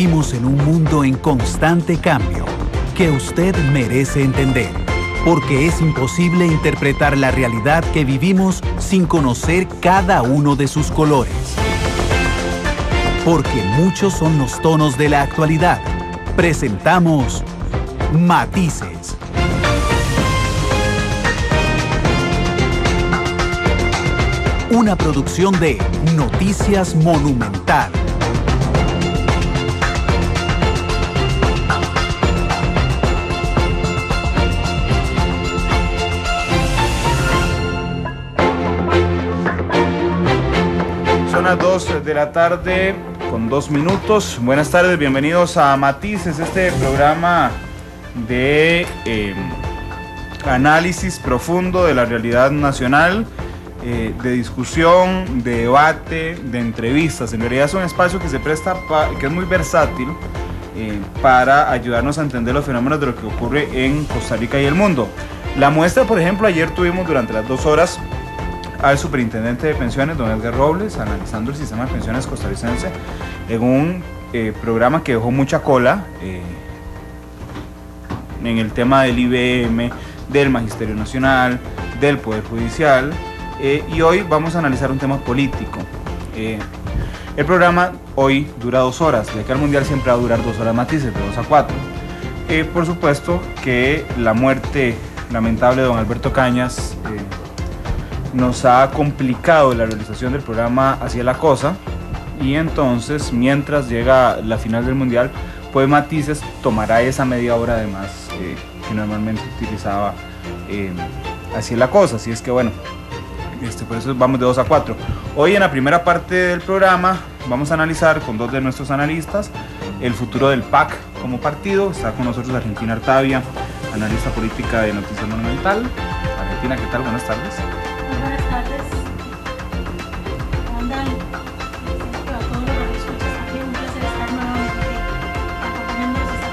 Vivimos en un mundo en constante cambio que usted merece entender, porque es imposible interpretar la realidad que vivimos sin conocer cada uno de sus colores. Porque muchos son los tonos de la actualidad. Presentamos Matices. Una producción de Noticias Monumental. Son las 2 de la tarde con 2 minutos. Buenas tardes, bienvenidos a Matices, este programa de análisis profundo de la realidad nacional, de discusión, de debate, de entrevistas. En realidad es un espacio que se presta, que es muy versátil para ayudarnos a entender los fenómenos de lo que ocurre en Costa Rica y el mundo. La muestra, por ejemplo, ayer tuvimos durante las 2 horas al superintendente de pensiones, don Edgar Robles, analizando el sistema de pensiones costarricense en un programa que dejó mucha cola en el tema del IBM, del Magisterio Nacional, del Poder Judicial, y hoy vamos a analizar un tema político. El programa hoy dura 2 horas, ya que al Mundial siempre va a durar 2 horas Matices, de 2 a 4. Por supuesto que la muerte lamentable de don Alberto Cañas nos ha complicado la realización del programa Así es la cosa, y entonces mientras llega la final del Mundial, pues Matices tomará esa media hora además que normalmente utilizaba Así es la cosa. Así es que bueno, por eso vamos de 2 a 4. Hoy en la primera parte del programa vamos a analizar con 2 de nuestros analistas el futuro del PAC como partido. Está con nosotros Argentina Artavia, analista política de Noticias Monumental. Argentina, ¿qué tal? Buenas tardes. Buenas tardes. Andan, a todos los que escuchas aquí, un placer estar nuevamente acompañándonos esta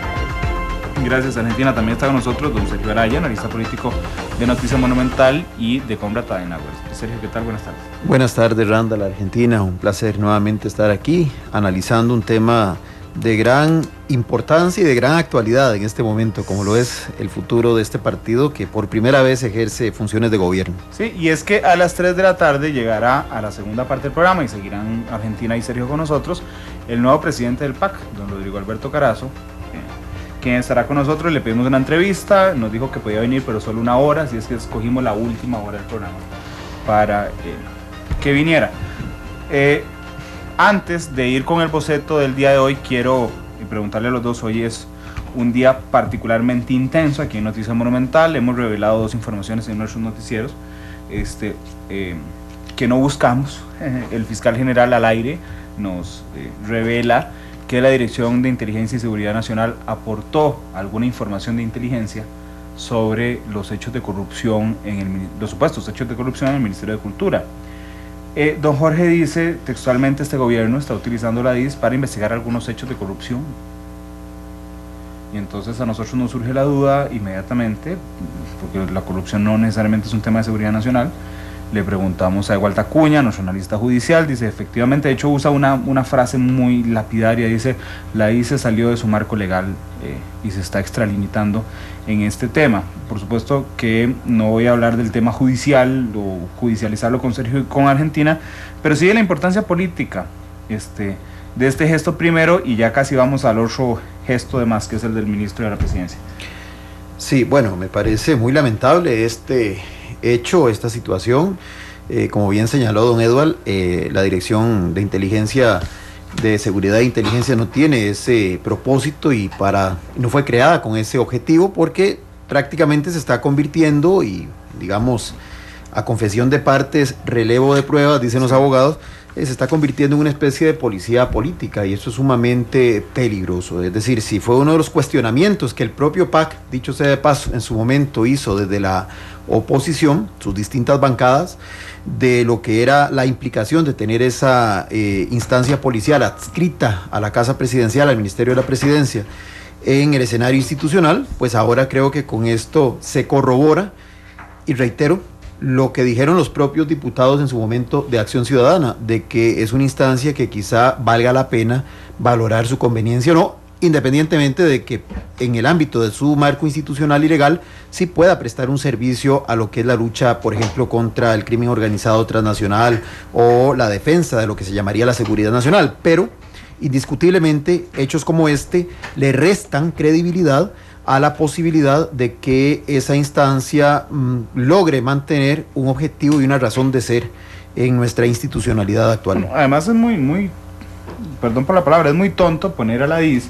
tarde. Gracias, Argentina. También está con nosotros don Sergio Araya, analista político de Noticias Monumental y de Combrata de Nahuatl. Sergio, ¿qué tal? Buenas tardes. Buenas tardes, Randall, Argentina. Un placer nuevamente estar aquí analizando un tema de gran importancia y de gran actualidad en este momento, como lo es el futuro de este partido que por primera vez ejerce funciones de gobierno. Sí, y es que a las 3 de la tarde llegará a la segunda parte del programa y seguirán Argentina y Sergio con nosotros el nuevo presidente del PAC, don Rodrigo Alberto Carazo, quien estará con nosotros. Le pedimos una entrevista, nos dijo que podía venir pero solo 1 hora, así es que escogimos la última hora del programa para que viniera. Antes de ir con el boceto del día de hoy, quiero preguntarle a los dos. Hoy es un día particularmente intenso aquí en Noticias Monumental. Hemos revelado 2 informaciones en nuestros noticieros que no buscamos. El fiscal general al aire nos revela que la Dirección de Inteligencia y Seguridad Nacional aportó alguna información de inteligencia sobre los hechos de corrupción, los supuestos hechos de corrupción en el Ministerio de Cultura. Don Jorge dice textualmente: este gobierno está utilizando la DIS para investigar algunos hechos de corrupción. Y entonces a nosotros nos surge la duda inmediatamente, porque la corrupción no necesariamente es un tema de seguridad nacional. Le preguntamos a Ewald Acuña, nuestro analista judicial. Dice, efectivamente, de hecho usa una frase muy lapidaria, dice: la DIS se salió de su marco legal y se está extralimitando en este tema. Por supuesto que no voy a hablar del tema judicial o judicializarlo con Sergio y con Argentina, pero sí de la importancia política de este gesto primero, y ya casi vamos al otro gesto de más, que es el del ministro de la Presidencia. Sí, bueno, me parece muy lamentable este hecho, esta situación. Como bien señaló don Edward, la Dirección de Inteligencia, de Seguridad e Inteligencia no tiene ese propósito y no fue creada con ese objetivo, porque prácticamente se está convirtiendo, y digamos, a confesión de partes, relevo de pruebas, dicen los abogados, se está convirtiendo en una especie de policía política, y eso es sumamente peligroso. Es decir, si fue uno de los cuestionamientos que el propio PAC, dicho sea de paso, en su momento hizo desde la oposición, sus distintas bancadas, de lo que era la implicación de tener esa instancia policial adscrita a la Casa Presidencial, al Ministerio de la Presidencia, en el escenario institucional, pues ahora creo que con esto se corrobora, y reitero, lo que dijeron los propios diputados en su momento de Acción Ciudadana, de que es una instancia que quizá valga la pena valorar su conveniencia o no, independientemente de que en el ámbito de su marco institucional y legal sí pueda prestar un servicio a lo que es la lucha, por ejemplo, contra el crimen organizado transnacional o la defensa de lo que se llamaría la seguridad nacional, pero indiscutiblemente hechos como este le restan credibilidad a la posibilidad de que esa instancia logre mantener un objetivo y una razón de ser en nuestra institucionalidad actual. Bueno, además es muy, perdón por la palabra, es muy tonto poner a la DIS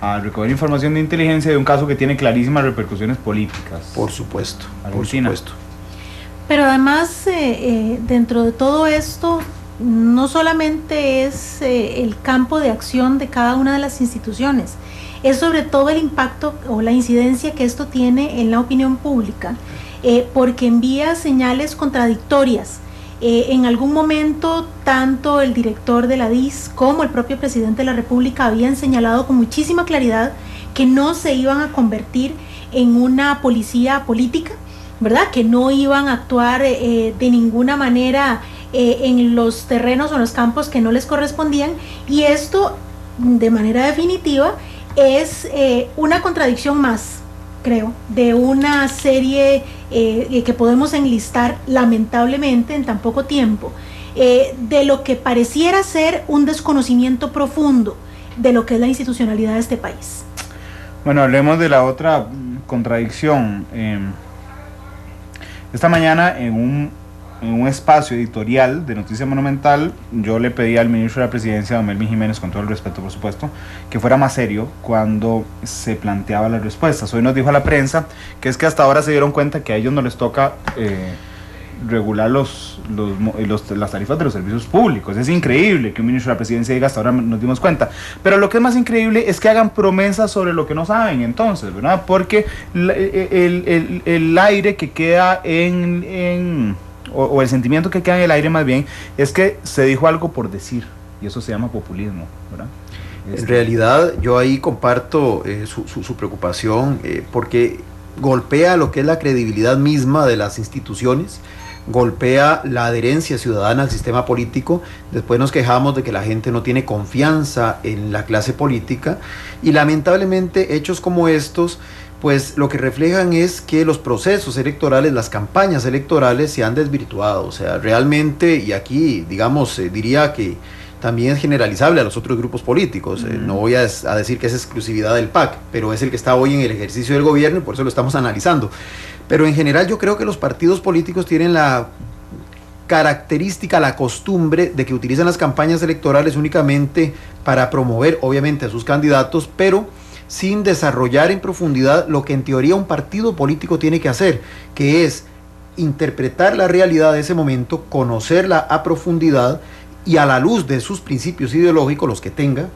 a recoger información de inteligencia de un caso que tiene clarísimas repercusiones políticas. Por supuesto, Agustina. por supuesto. Pero además, dentro de todo esto, no solamente es el campo de acción de cada una de las instituciones, es sobre todo el impacto o la incidencia que esto tiene en la opinión pública, porque envía señales contradictorias. En algún momento, tanto el director de la DIS como el propio presidente de la República habían señalado con muchísima claridad que no se iban a convertir en una policía política, ¿verdad? Que no iban a actuar de ninguna manera en los terrenos o en los campos que no les correspondían, y esto, de manera definitiva, es una contradicción más, creo, de una serie que podemos enlistar lamentablemente en tan poco tiempo, de lo que pareciera ser un desconocimiento profundo de lo que es la institucionalidad de este país. Bueno, hablemos de la otra contradicción. Esta mañana en un espacio editorial de Noticia Monumental, yo le pedí al ministro de la Presidencia, don Melvin Jiménez, con todo el respeto por supuesto, que fuera más serio cuando se planteaba las respuestas. Hoy nos dijo a la prensa que es que hasta ahora se dieron cuenta que a ellos no les toca regular las tarifas de los servicios públicos. Es increíble que un ministro de la Presidencia diga, hasta ahora nos dimos cuenta. Pero lo que es más increíble es que hagan promesas sobre lo que no saben entonces, ¿verdad? Porque el aire que queda o el sentimiento que queda en el aire más bien es que se dijo algo por decir, y eso se llama populismo, ¿verdad? En realidad yo ahí comparto su preocupación, porque golpea lo que es la credibilidad misma de las instituciones, golpea la adherencia ciudadana al sistema político. Después nos quejamos de que la gente no tiene confianza en la clase política, y lamentablemente hechos como estos pues lo que reflejan es que los procesos electorales, las campañas electorales se han desvirtuado. O sea, realmente, y aquí digamos diría que también es generalizable a los otros grupos políticos, no voy a decir que es exclusividad del PAC, pero es el que está hoy en el ejercicio del gobierno y por eso lo estamos analizando. Pero en general yo creo que los partidos políticos tienen la característica, la costumbre de que utilizan las campañas electorales únicamente para promover obviamente a sus candidatos, pero sin desarrollar en profundidad lo que en teoría un partido político tiene que hacer, que es interpretar la realidad de ese momento, conocerla a profundidad y a la luz de sus principios ideológicos, los que tenga,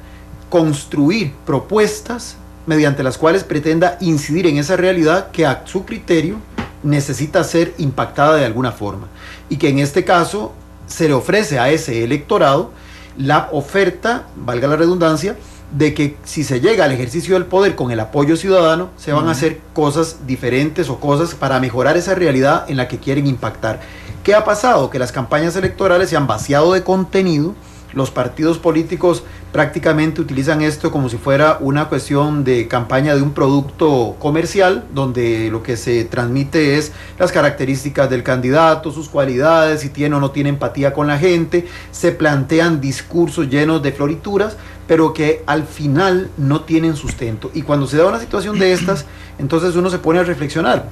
construir propuestas mediante las cuales pretenda incidir en esa realidad que a su criterio necesita ser impactada de alguna forma, y que en este caso se le ofrece a ese electorado la oferta, valga la redundancia, de que si se llega al ejercicio del poder con el apoyo ciudadano, se van a hacer cosas diferentes o cosas para mejorar esa realidad en la que quieren impactar. ¿Qué ha pasado? Que las campañas electorales se han vaciado de contenido. Los partidos políticos prácticamente utilizan esto como si fuera una cuestión de campaña de un producto comercial, donde lo que se transmite es las características del candidato, sus cualidades, si tiene o no tiene empatía con la gente. Se plantean discursos llenos de florituras, pero que al final no tienen sustento. Y cuando se da una situación de estas, entonces uno se pone a reflexionar,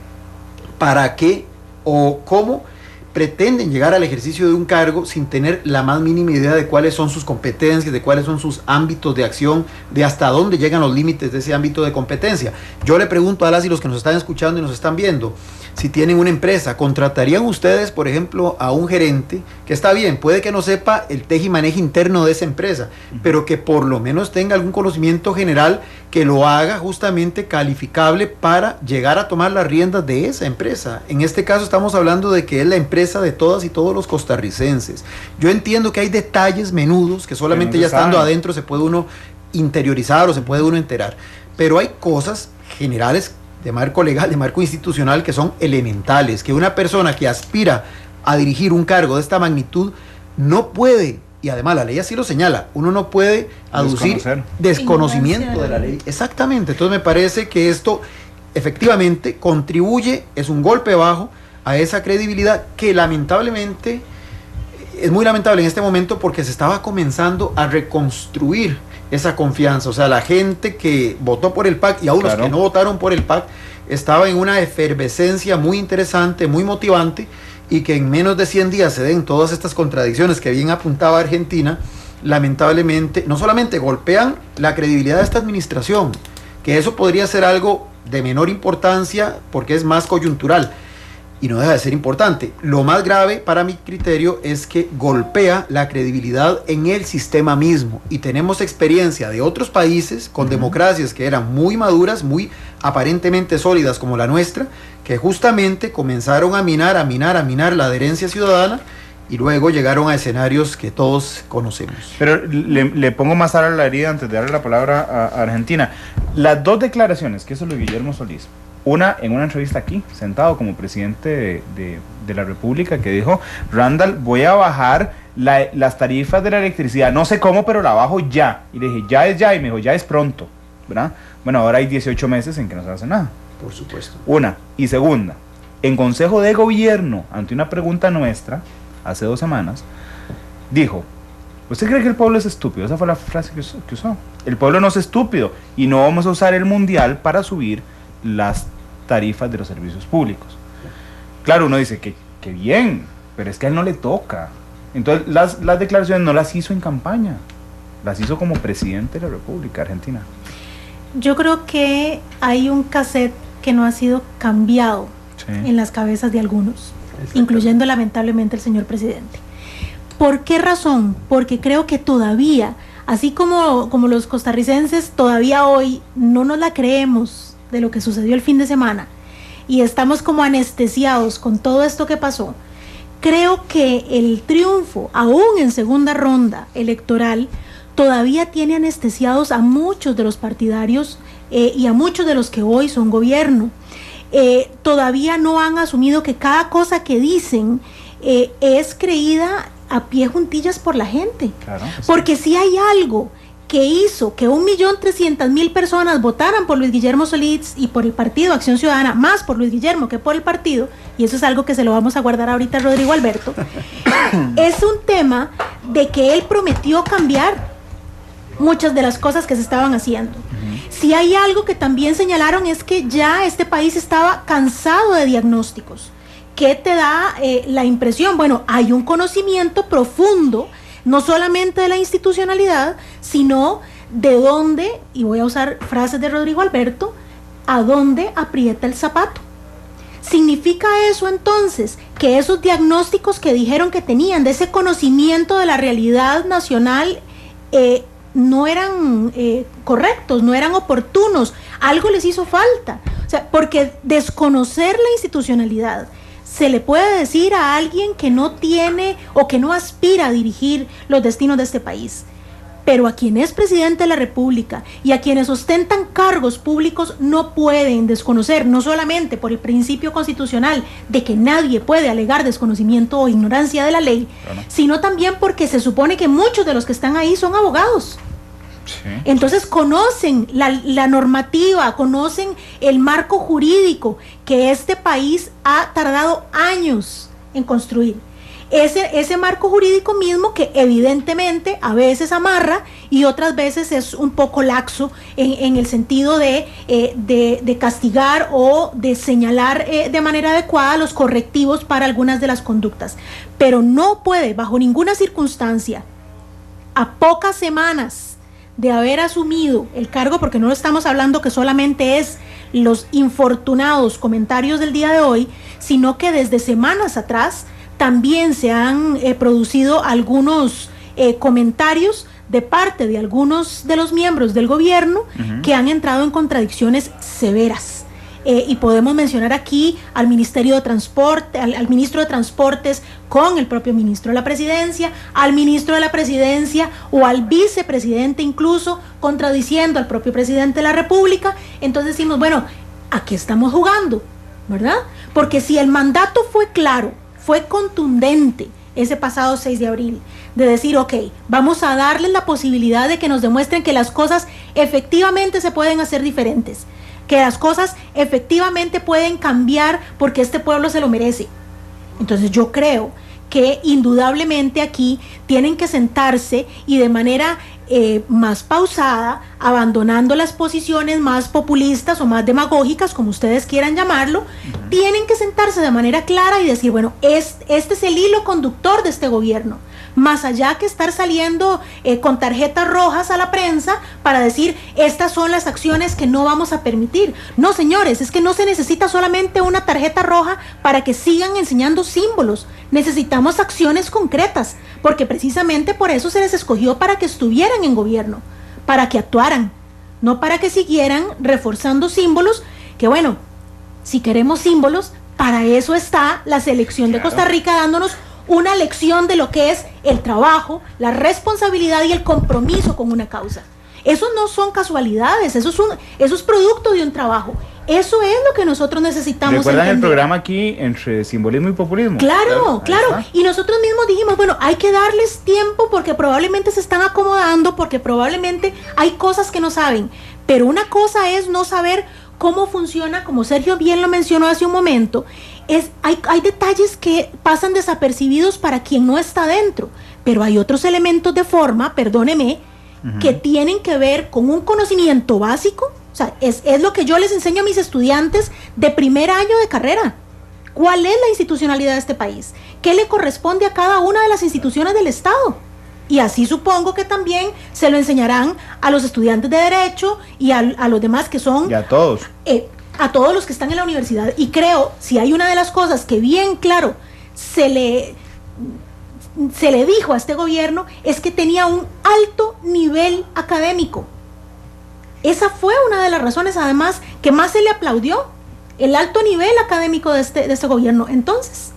¿para qué o cómo pretenden llegar al ejercicio de un cargo sin tener la más mínima idea de cuáles son sus competencias, de cuáles son sus ámbitos de acción, de hasta dónde llegan los límites de ese ámbito de competencia? Yo le pregunto a las y los que nos están escuchando y nos están viendo, si tienen una empresa, ¿contratarían ustedes, por ejemplo, a un gerente que está bien, puede que no sepa el tejimaneje interno de esa empresa, pero que por lo menos tenga algún conocimiento general que lo haga justamente calificable para llegar a tomar las riendas de esa empresa? En este caso estamos hablando de que es la empresa de todas y todos los costarricenses. Yo entiendo que hay detalles menudos que solamente ya estando adentro se puede uno interiorizar o se puede uno enterar, pero hay cosas generales de marco legal, de marco institucional, que son elementales, que una persona que aspira a dirigir un cargo de esta magnitud no puede, y además la ley así lo señala, uno no puede aducir desconocimiento de la ley. Exactamente, entonces me parece que esto efectivamente contribuye, es un golpe bajo a esa credibilidad que lamentablemente, es muy lamentable en este momento porque se estaba comenzando a reconstruir esa confianza. O sea, la gente que votó por el PAC y aún los que no votaron por el PAC estaba en una efervescencia muy interesante, muy motivante, y que en menos de 100 días se den todas estas contradicciones que bien apuntaba Argentina, lamentablemente no solamente golpean la credibilidad de esta administración, que eso podría ser algo de menor importancia porque es más coyuntural, y no deja de ser importante. Lo más grave para mi criterio es que golpea la credibilidad en el sistema mismo, y tenemos experiencia de otros países con democracias que eran muy maduras, muy aparentemente sólidas como la nuestra, que justamente comenzaron a minar la adherencia ciudadana y luego llegaron a escenarios que todos conocemos. Pero le pongo más sal a la herida antes de darle la palabra a Argentina. Las dos declaraciones que hizo Luis Guillermo Solís, una en una entrevista aquí, sentado como presidente de la República, que dijo: Randall, voy a bajar las tarifas de la electricidad, no sé cómo, pero la bajo ya. Y le dije, ya es ya, y me dijo, ya es pronto, ¿verdad? Bueno, ahora hay 18 meses en que no se hace nada. Por supuesto. Una. Y segunda, en Consejo de Gobierno, ante una pregunta nuestra, hace 2 semanas, dijo: ¿usted cree que el pueblo es estúpido? Esa fue la frase que usó. El pueblo no es estúpido y no vamos a usar el mundial para subir las tarifas de los servicios públicos. Claro, uno dice que bien, pero es que a él no le toca. Entonces las declaraciones no las hizo en campaña, las hizo como presidente de la República Argentina. Yo creo que hay un cassette que no ha sido cambiado en las cabezas de algunos, incluyendo lamentablemente el señor presidente. ¿Por qué razón? Porque creo que todavía, así como los costarricenses todavía hoy no nos la creemos de lo que sucedió el fin de semana y estamos como anestesiados con todo esto que pasó, creo que el triunfo, aún en segunda ronda electoral, todavía tiene anestesiados a muchos de los partidarios y a muchos de los que hoy son gobierno. Todavía no han asumido que cada cosa que dicen es creída a pie juntillas por la gente. Claro, sí. Porque si hay algo que hizo que 1.300.000 personas votaran por Luis Guillermo Solís y por el partido Acción Ciudadana, más por Luis Guillermo que por el partido, y eso es algo que se lo vamos a guardar ahorita a Rodrigo Alberto, es un tema de que él prometió cambiar muchas de las cosas que se estaban haciendo. Si hay algo que también señalaron es que ya este país estaba cansado de diagnósticos. ¿Qué te da la impresión? Bueno, hay un conocimiento profundo, no solamente de la institucionalidad, sino de dónde, y voy a usar frases de Rodrigo Alberto, a dónde aprieta el zapato. ¿Significa eso entonces que esos diagnósticos que dijeron que tenían, de ese conocimiento de la realidad nacional, no eran correctos, no eran oportunos? Algo les hizo falta. O sea, porque desconocer la institucionalidad se le puede decir a alguien que no tiene o que no aspira a dirigir los destinos de este país. Pero a quien es presidente de la República y a quienes ostentan cargos públicos no pueden desconocer, no solamente por el principio constitucional de que nadie puede alegar desconocimiento o ignorancia de la ley, sino también porque se supone que muchos de los que están ahí son abogados. Entonces conocen la normativa, conocen el marco jurídico que este país ha tardado años en construir. Ese marco jurídico mismo que evidentemente a veces amarra y otras veces es un poco laxo en el sentido de castigar o de señalar de manera adecuada los correctivos para algunas de las conductas. Pero no puede bajo ninguna circunstancia, a pocas semanas de haber asumido el cargo, porque no estamos hablando que solamente es los infortunados comentarios del día de hoy, sino que desde semanas atrás también se han producido algunos comentarios de parte de algunos de los miembros del gobierno que han entrado en contradicciones severas. Y podemos mencionar aquí al Ministerio de Transporte, al Ministro de Transportes con el propio Ministro de la Presidencia, al Ministro de la Presidencia o al Vicepresidente incluso, contradiciendo al propio Presidente de la República. Entonces decimos, bueno, ¿a qué estamos jugando? ¿Verdad? Porque si el mandato fue claro, fue contundente ese pasado 6 de abril, de decir, ok, vamos a darles la posibilidad de que nos demuestren que las cosas efectivamente se pueden hacer diferentes, que las cosas efectivamente pueden cambiar porque este pueblo se lo merece. Entonces yo creo que indudablemente aquí tienen que sentarse y de manera más pausada, abandonando las posiciones más populistas o más demagógicas, como ustedes quieran llamarlo, tienen que sentarse de manera clara y decir, bueno, este es el hilo conductor de este gobierno, más allá que estar saliendo con tarjetas rojas a la prensa para decir, estas son las acciones que no vamos a permitir. No, señores, es que no se necesita solamente una tarjeta roja para que sigan enseñando símbolos, necesitamos acciones concretas, porque precisamente por eso se les escogió, para que estuvieran en gobierno, para que actuaran, no para que siguieran reforzando símbolos, que bueno, si queremos símbolos, para eso está la selección de Costa Rica dándonos una lección de lo que es el trabajo, la responsabilidad y el compromiso con una causa. Eso no son casualidades, eso es producto de un trabajo. Eso es lo que nosotros necesitamos. ¿Recuerdan entender el programa aquí entre simbolismo y populismo? Claro. Y nosotros mismos dijimos, bueno, hay que darles tiempo porque probablemente se están acomodando, porque probablemente hay cosas que no saben. Pero una cosa es no saber cómo funciona, como Sergio bien lo mencionó hace un momento, hay detalles que pasan desapercibidos para quien no está dentro, pero hay otros elementos de forma, perdóneme, que tienen que ver con un conocimiento básico. O sea, es lo que yo les enseño a mis estudiantes de primer año de carrera. ¿Cuál es la institucionalidad de este país? ¿Qué le corresponde a cada una de las instituciones del Estado? Y así supongo que también se lo enseñarán a los estudiantes de Derecho y a los demás que son... Y a todos. A todos los que están en la universidad. Y creo, si hay una de las cosas que bien claro se le dijo a este gobierno, es que tenía un alto nivel académico. Esa fue una de las razones, además, que más se le aplaudió, el alto nivel académico de este gobierno. Entonces...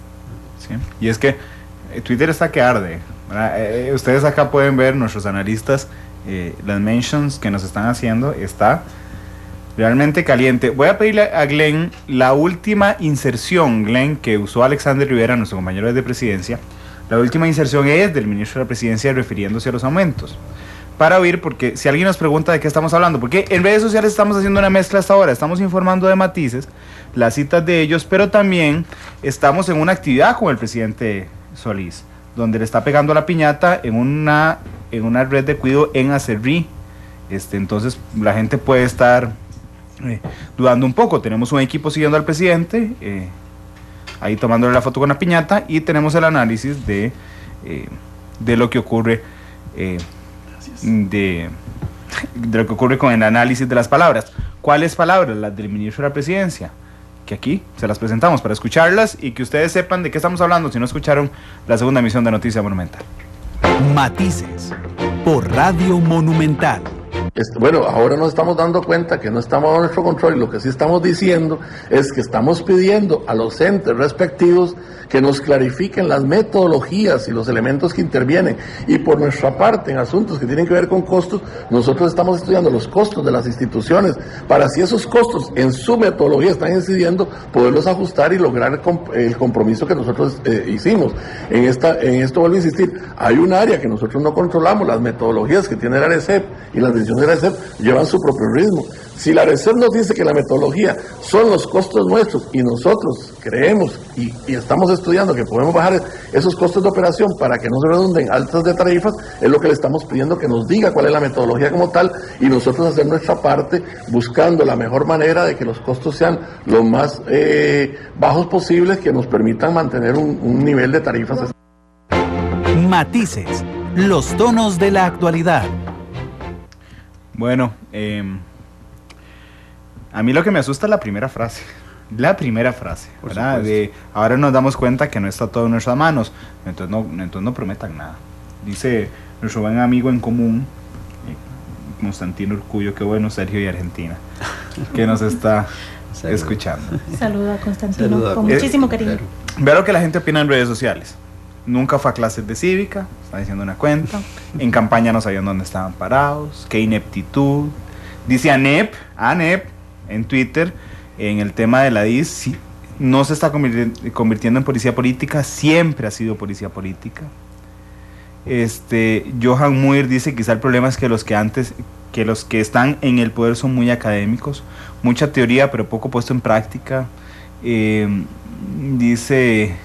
Sí, y es que Twitter está que arde. Ustedes acá pueden ver, nuestros analistas, las mentions que nos están haciendo, está realmente caliente. Voy a pedirle a Glenn la última inserción, Glenn, que usó Alexander Rivera, nuestro compañero de presidencia. La última inserción es del ministro de la Presidencia refiriéndose a los aumentos. Para oír, porque si alguien nos pregunta de qué estamos hablando, porque en redes sociales estamos haciendo una mezcla hasta ahora, estamos informando de matices, las citas de ellos, pero también estamos en una actividad con el presidente Solís, donde le está pegando la piñata en una red de cuidado en Acerrí. Entonces la gente puede estar dudando un poco. Tenemos un equipo siguiendo al presidente, ahí tomándole la foto con la piñata, y tenemos el análisis de lo que ocurre, de lo que ocurre con el análisis de las palabras. ¿Cuáles palabras? Las del ministro de la Presidencia, que aquí se las presentamos para escucharlas y que ustedes sepan de qué estamos hablando si no escucharon la segunda emisión de Noticia Monumental. Matices, por Radio Monumental. Bueno, ahora nos estamos dando cuenta que no estamos bajo nuestro control, y lo que sí estamos diciendo es que estamos pidiendo a los entes respectivos que nos clarifiquen las metodologías y los elementos que intervienen, y por nuestra parte, en asuntos que tienen que ver con costos, nosotros estamos estudiando los costos de las instituciones, para si esos costos en su metodología están incidiendo, poderlos ajustar y lograr el compromiso que nosotros hicimos. En esto vuelvo a insistir, hay un área que nosotros no controlamos, las metodologías que tiene la ARECEP y las decisiones de la ARECEP llevan su propio ritmo. Si la ARECEP nos dice que la metodología son los costos nuestros y nosotros creemos y estamos estudiando que podemos bajar esos costos de operación para que no se redunden altas de tarifas, es lo que le estamos pidiendo, que nos diga cuál es la metodología como tal, y nosotros hacer nuestra parte buscando la mejor manera de que los costos sean lo más bajos posibles, que nos permitan mantener un nivel de tarifas. Matices, los tonos de la actualidad. Bueno, a mí lo que me asusta es la primera frase. ¿Verdad? Ahora nos damos cuenta que no está todo en nuestras manos, entonces no prometan nada. Dice nuestro buen amigo en común, Constantino Urcullo, qué bueno, Sergio y Argentina, que nos está escuchando. Saludo a Constantino, con muchísimo cariño. Vea lo que la gente opina en redes sociales. Nunca fue a clases de cívica, está diciendo una cuenta. En campaña no sabían dónde estaban parados, qué ineptitud. Dice ANEP en Twitter, en el tema de la DIS, sí, no se está convirtiendo en policía política, siempre ha sido policía política. Johan Muir dice: quizá el problema es que los que están en el poder son muy académicos, mucha teoría pero poco puesto en práctica. Dice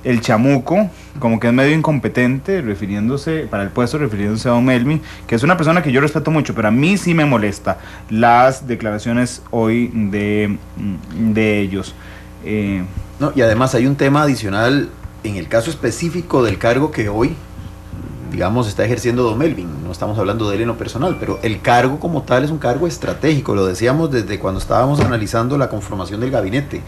el Chamuco, como que es medio incompetente, refiriéndose a don Melvin, que es una persona que yo respeto mucho, pero a mí sí me molesta las declaraciones hoy de ellos. No, y además hay un tema adicional en el caso específico del cargo que hoy, digamos, está ejerciendo don Melvin. No estamos hablando de él en lo personal, pero el cargo como tal es un cargo estratégico. Lo decíamos desde cuando estábamos analizando la conformación del gabinete.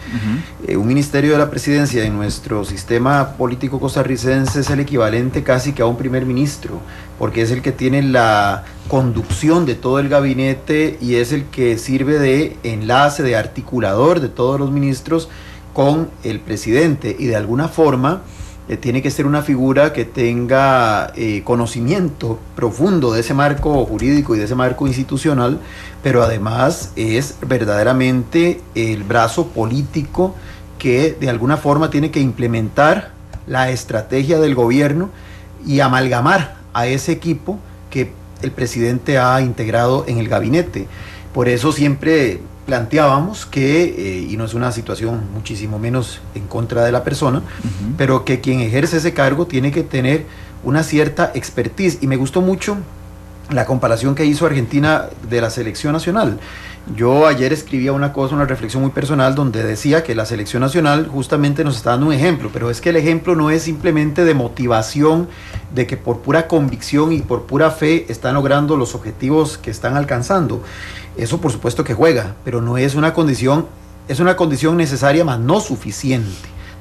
Un ministerio de la presidencia en nuestro sistema político costarricense es el equivalente casi que a un primer ministro, porque es el que tiene la conducción de todo el gabinete y es el que sirve de enlace, de articulador de todos los ministros con el presidente, y de alguna forma tiene que ser una figura que tenga conocimiento profundo de ese marco jurídico y de ese marco institucional, pero además es verdaderamente el brazo político que de alguna forma tiene que implementar la estrategia del gobierno y amalgamar a ese equipo que el presidente ha integrado en el gabinete. Por eso siempre planteábamos que, y no es una situación muchísimo menos en contra de la persona, pero que quien ejerce ese cargo tiene que tener una cierta expertise. Y me gustó mucho la comparación que hizo Argentina de la selección nacional. Yo ayer escribía una reflexión muy personal, donde decía que la selección nacional justamente nos está dando un ejemplo, pero es que el ejemplo no es simplemente de motivación, de que por pura convicción y por pura fe están logrando los objetivos que están alcanzando. Eso por supuesto que juega, pero no es una condición, es una condición necesaria, mas no suficiente.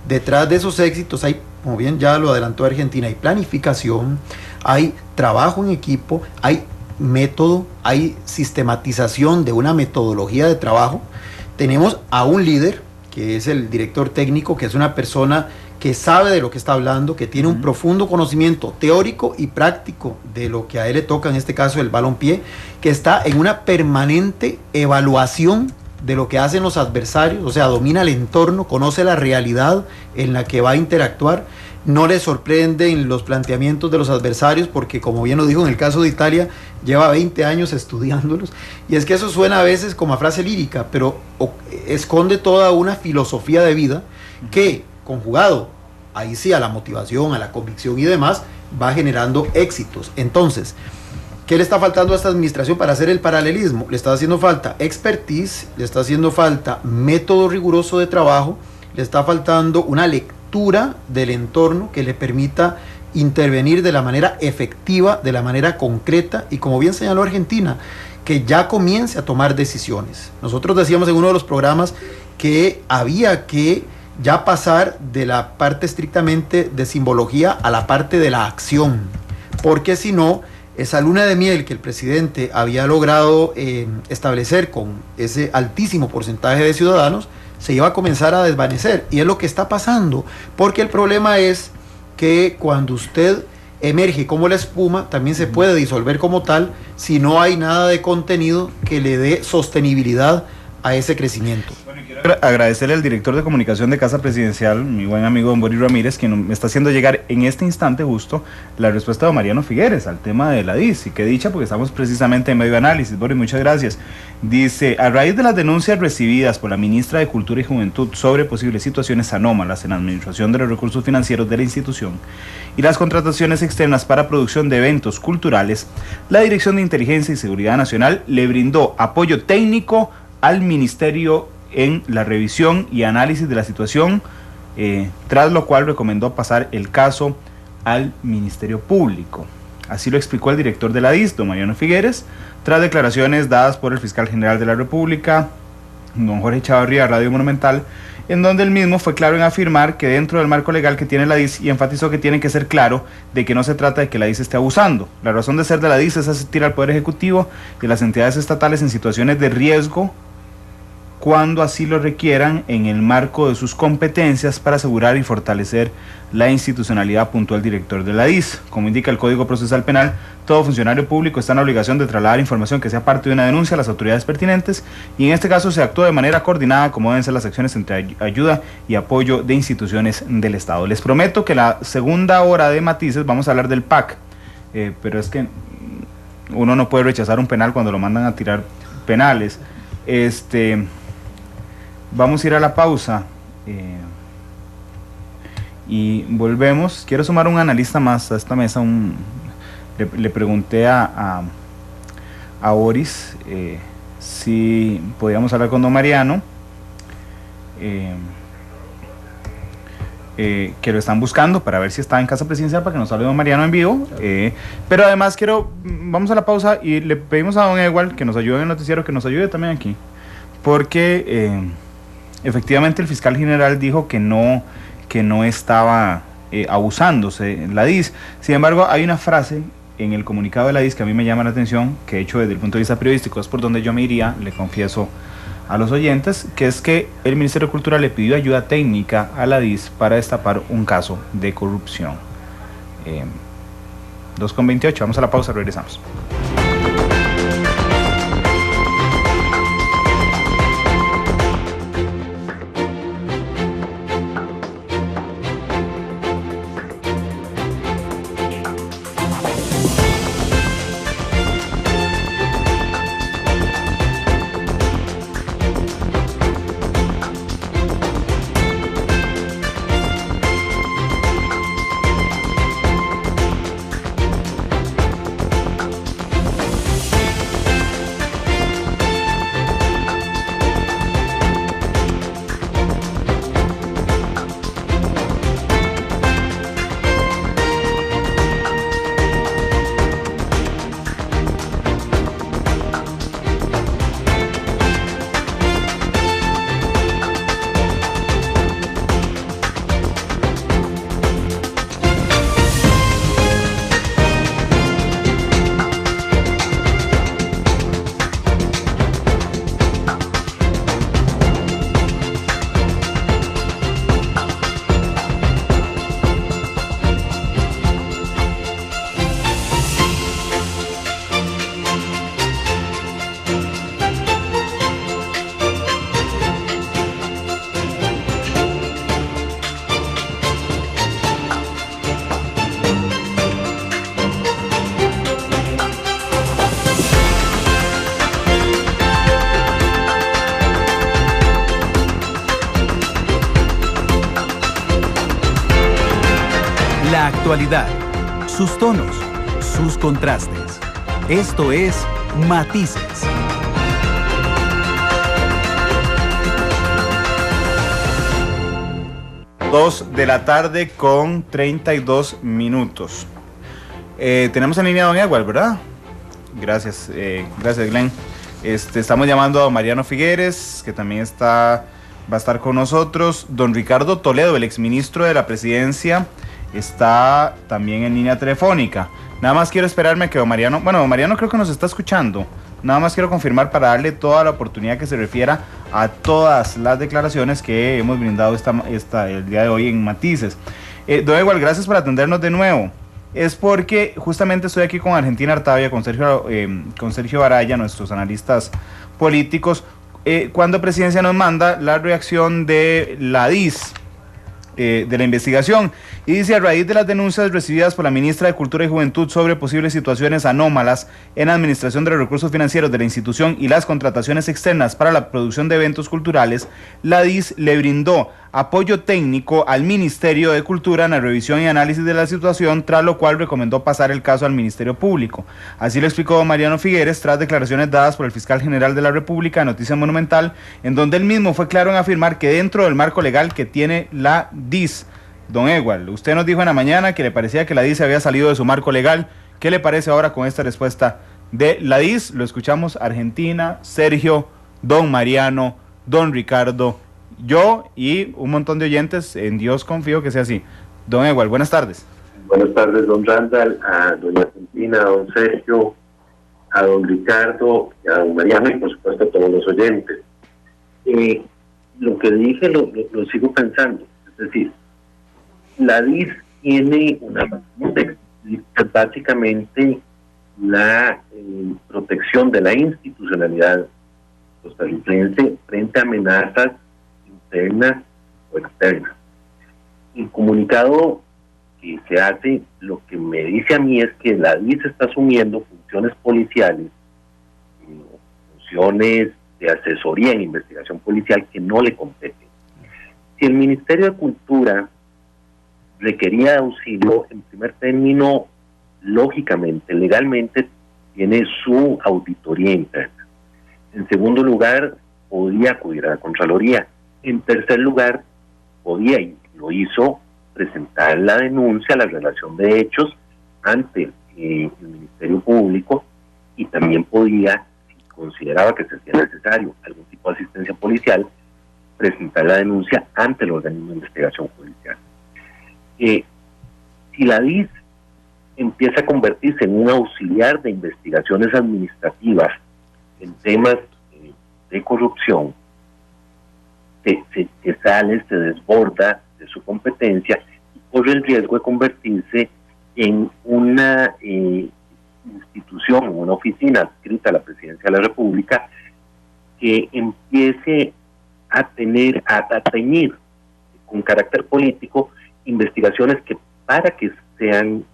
Detrás de esos éxitos hay, como bien ya lo adelantó Argentina, hay planificación, hay trabajo en equipo, hay método, hay sistematización de una metodología de trabajo. Tenemos a un líder, que es el director técnico, que es una persona que sabe de lo que está hablando, que tiene un profundo conocimiento teórico y práctico de lo que a él le toca, en este caso el balompié, que está en una permanente evaluación de lo que hacen los adversarios, o sea, domina el entorno, conoce la realidad en la que va a interactuar, no le sorprenden los planteamientos de los adversarios, porque como bien lo dijo en el caso de Italia, lleva 20 años estudiándolos, y es que eso suena a veces como a frase lírica, pero esconde toda una filosofía de vida que, conjugado ahí sí a la motivación, a la convicción y demás, va generando éxitos. Entonces, ¿qué le está faltando a esta administración para hacer el paralelismo? Le está haciendo falta expertise, le está haciendo falta método riguroso de trabajo, le está faltando una lectura del entorno que le permita intervenir de la manera efectiva, de la manera concreta, y como bien señaló Argentina, que ya comience a tomar decisiones. Nosotros decíamos en uno de los programas que había que ya pasar de la parte estrictamente de simbología a la parte de la acción, porque si no, esa luna de miel que el presidente había logrado establecer con ese altísimo porcentaje de ciudadanos se iba a comenzar a desvanecer, y es lo que está pasando, porque el problema es que cuando usted emerge como la espuma, también se puede disolver como tal si no hay nada de contenido que le dé sostenibilidad a ese crecimiento. Bueno, quiero agradecerle al director de comunicación de Casa Presidencial, mi buen amigo don Boris Ramírez, quien me está haciendo llegar en este instante justo la respuesta de Mariano Figueres al tema de la DIS, y qué dicha, porque estamos precisamente en medio de análisis. Boris, muchas gracias. Dice: a raíz de las denuncias recibidas por la ministra de Cultura y Juventud sobre posibles situaciones anómalas en la administración de los recursos financieros de la institución y las contrataciones externas para producción de eventos culturales, la Dirección de Inteligencia y Seguridad Nacional le brindó apoyo técnico al Ministerio en la revisión y análisis de la situación, tras lo cual recomendó pasar el caso al Ministerio Público. Así lo explicó el director de la DIS, don Mariano Figueres, tras declaraciones dadas por el fiscal general de la República, don Jorge Chavarría, Radio Monumental, en donde él mismo fue claro en afirmar que dentro del marco legal que tiene la DIS, y enfatizó que tiene que ser claro de que no se trata de que la DIS esté abusando. La razón de ser de la DIS es asistir al Poder Ejecutivo y las entidades estatales en situaciones de riesgo cuando así lo requieran en el marco de sus competencias para asegurar y fortalecer la institucionalidad, puntual director de la DIS. Como indica el Código Procesal Penal, todo funcionario público está en la obligación de trasladar información que sea parte de una denuncia a las autoridades pertinentes, y en este caso se actúa de manera coordinada como deben ser las acciones entre ayuda y apoyo de instituciones del Estado. Les prometo que la segunda hora de Matices vamos a hablar del PAC, pero es que uno no puede rechazar un penal cuando lo mandan a tirar penales. Vamos a ir a la pausa y volvemos. Quiero sumar un analista más a esta mesa. Le pregunté a Oris si podíamos hablar con don Mariano, que lo están buscando para ver si está en casa presidencial para que nos hable don Mariano en vivo, pero además vamos a la pausa y le pedimos a don Edward que nos ayude en el noticiero, que nos ayude también aquí, porque efectivamente el fiscal general dijo que no estaba abusándose la DIS. Sin embargo, hay una frase en el comunicado de la DIS que a mí me llama la atención, que de hecho desde el punto de vista periodístico es por donde yo me iría, le confieso a los oyentes, que es que el Ministerio de Cultura le pidió ayuda técnica a la DIS para destapar un caso de corrupción. 2:28, vamos a la pausa, regresamos. La actualidad, sus tonos, sus contrastes. Esto es Matices. Dos de la tarde con 32 minutos. Tenemos en línea a don Edward, ¿verdad? Gracias, gracias Glenn. Estamos llamando a don Mariano Figueres, que también va a estar con nosotros. Don Ricardo Toledo, el exministro de la Presidencia, está también en línea telefónica. Nada más quiero esperarme que don Mariano creo que nos está escuchando. Nada más quiero confirmar para darle toda la oportunidad que se refiera a todas las declaraciones que hemos brindado el día de hoy en Matices. Don Edward, gracias por atendernos de nuevo. Es porque justamente estoy aquí con Argentina Artavia, con Sergio Baraya, nuestros analistas políticos, cuando Presidencia nos manda la reacción de la DIS, de la investigación, y dice: a raíz de las denuncias recibidas por la ministra de Cultura y Juventud sobre posibles situaciones anómalas en la administración de los recursos financieros de la institución y las contrataciones externas para la producción de eventos culturales, la DIS le brindó apoyo técnico al Ministerio de Cultura en la revisión y análisis de la situación, tras lo cual recomendó pasar el caso al Ministerio Público. Así lo explicó don Mariano Figueres tras declaraciones dadas por el fiscal general de la República en Noticia Monumental, en donde él mismo fue claro en afirmar que dentro del marco legal que tiene la DIS. Don Edward, usted nos dijo en la mañana que le parecía que la DIS había salido de su marco legal. ¿Qué le parece ahora con esta respuesta de la DIS? Lo escuchamos Argentina, Sergio, don Mariano, don Ricardo, yo y un montón de oyentes. En Dios confío que sea así. Don Edward, buenas tardes. Buenas tardes, don Randall, a doña Argentina, a don Sergio, a don Ricardo, a don Mariano y por supuesto a todos los oyentes. Lo que dije lo sigo pensando. Es decir, la DIS tiene básicamente la protección de la institucionalidad costarricense frente a amenazas internas o externas. El comunicado que se hace, lo que me dice a mí es que la DIS está asumiendo funciones policiales, funciones de asesoría en investigación policial que no le competen. Si el Ministerio de Cultura requería de auxilio, en primer término, lógicamente, legalmente, tiene su auditoría interna. En segundo lugar, podía acudir a la Contraloría. En tercer lugar, podía, y lo hizo, presentar la denuncia, la relación de hechos ante el Ministerio Público, y también podía, si consideraba que se hacía necesario algún tipo de asistencia policial, presentar la denuncia ante el organismo de investigación judicial. Si la DIS empieza a convertirse en un auxiliar de investigaciones administrativas en temas de corrupción, se desborda de su competencia y corre el riesgo de convertirse en una institución, una oficina adscrita a la Presidencia de la República, que empiece a teñir con carácter político investigaciones que, para que sean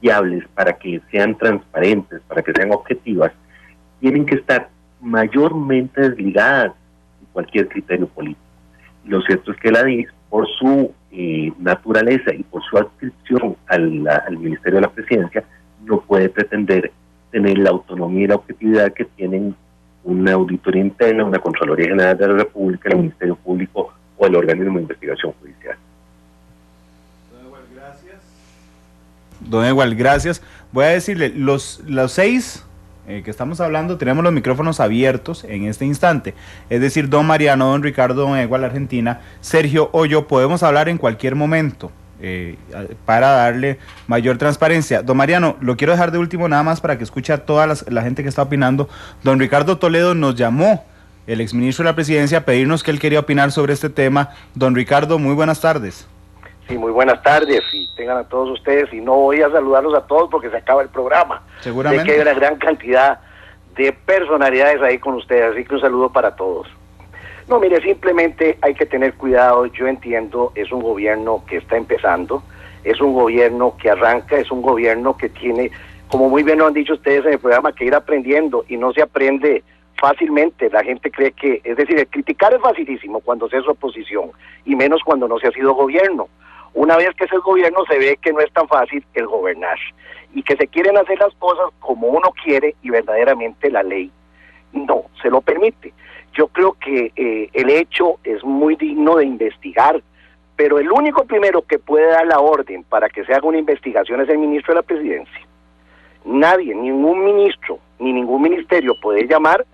viables, para que sean transparentes, para que sean objetivas, tienen que estar mayormente desligadas de cualquier criterio político. Y lo cierto es que la DIS, por su naturaleza y por su adscripción al Ministerio de la Presidencia, no puede pretender tener la autonomía y la objetividad que tienen una auditoría interna, una Contraloría General de la República, el Ministerio Público o el organismo de investigación judicial. Don Ewald, gracias. Voy a decirle, los 6 que estamos hablando, tenemos los micrófonos abiertos en este instante. Es decir, don Mariano, don Ricardo, don Ewald, Argentina, Sergio o yo, podemos hablar en cualquier momento para darle mayor transparencia. Don Mariano, lo quiero dejar de último nada más para que escuche a toda la gente que está opinando. Don Ricardo Toledo nos llamó, el exministro de la Presidencia, a pedirnos que él quería opinar sobre este tema. Don Ricardo, muy buenas tardes. Sí, muy buenas tardes y tengan a todos ustedes, y no voy a saludarlos a todos porque se acaba el programa. Seguramente. Sé que hay una gran cantidad de personalidades ahí con ustedes, así que un saludo para todos. No, mire, simplemente hay que tener cuidado. Yo entiendo, es un gobierno que está empezando, es un gobierno que arranca, es un gobierno que tiene, como muy bien lo han dicho ustedes en el programa, que ir aprendiendo, y no se aprende fácilmente. La gente cree que, es decir, el criticar es facilísimo cuando se es oposición, y menos cuando no se ha sido gobierno. Una vez que es el gobierno se ve que no es tan fácil el gobernar y que se quieren hacer las cosas como uno quiere y verdaderamente la ley no se lo permite. Yo creo que el hecho es muy digno de investigar, pero el único primero que puede dar la orden para que se haga una investigación es el ministro de la Presidencia. Nadie, ningún ministro ni ningún ministerio puede llamar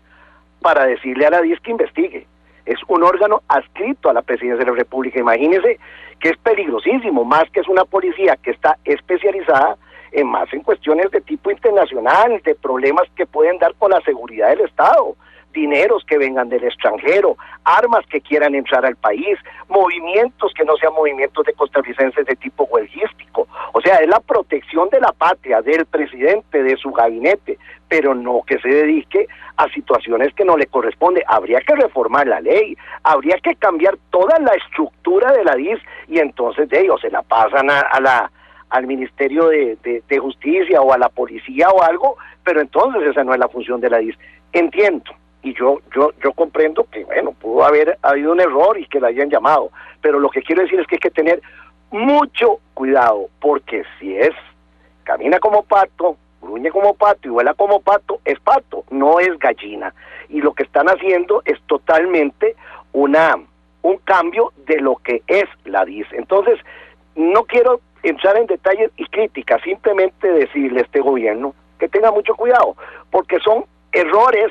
para decirle a la DIS que investigue. Es un órgano adscrito a la Presidencia de la República. Imagínense que es peligrosísimo, más que es una policía que está especializada en cuestiones de tipo internacional, de problemas que pueden dar con la seguridad del Estado, dineros que vengan del extranjero, armas que quieran entrar al país, movimientos que no sean movimientos de costarricenses de tipo huelguístico. O sea, es la protección de la patria, del presidente, de su gabinete, pero no que se dedique a situaciones que no le corresponde. Habría que reformar la ley, habría que cambiar toda la estructura de la DIS, y entonces de ellos se la pasan al Ministerio de Justicia o a la policía o algo, pero entonces esa no es la función de la DIS. Entiendo, y yo comprendo que, bueno, pudo haber habido un error y que la hayan llamado, pero lo que quiero decir es que hay que tener mucho cuidado, porque si camina como pato, gruñe como pato y vuela como pato, es pato, no es gallina. Y lo que están haciendo es totalmente un cambio de lo que es la DIS. Entonces, no quiero entrar en detalles y críticas, simplemente decirle a este gobierno que tenga mucho cuidado, porque son errores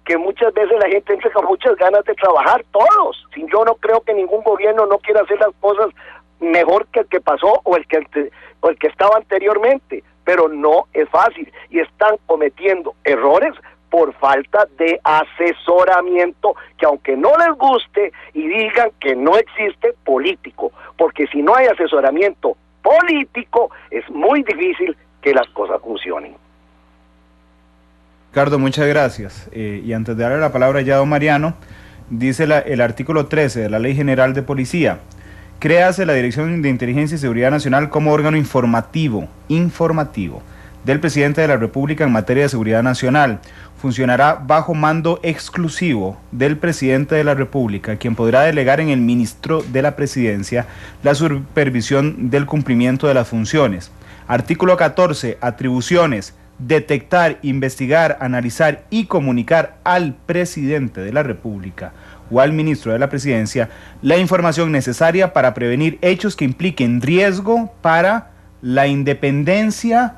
que muchas veces la gente entra con muchas ganas de trabajar, todos. Yo no creo que ningún gobierno no quiera hacer las cosas mejor que el que pasó o el que estaba anteriormente, pero no es fácil, y están cometiendo errores por falta de asesoramiento, que aunque no les guste y digan que no existe político, porque si no hay asesoramiento político es muy difícil que las cosas funcionen. Ricardo, muchas gracias. Y antes de darle la palabra ya a don Mariano, dice el artículo 13 de la Ley General de Policía: créase la Dirección de Inteligencia y Seguridad Nacional como órgano informativo del Presidente de la República en materia de seguridad nacional. Funcionará bajo mando exclusivo del Presidente de la República, quien podrá delegar en el Ministro de la Presidencia la supervisión del cumplimiento de las funciones. Artículo 14. Atribuciones: detectar, investigar, analizar y comunicar al Presidente de la República o al Ministro de la Presidencia la información necesaria para prevenir hechos que impliquen riesgo para la independencia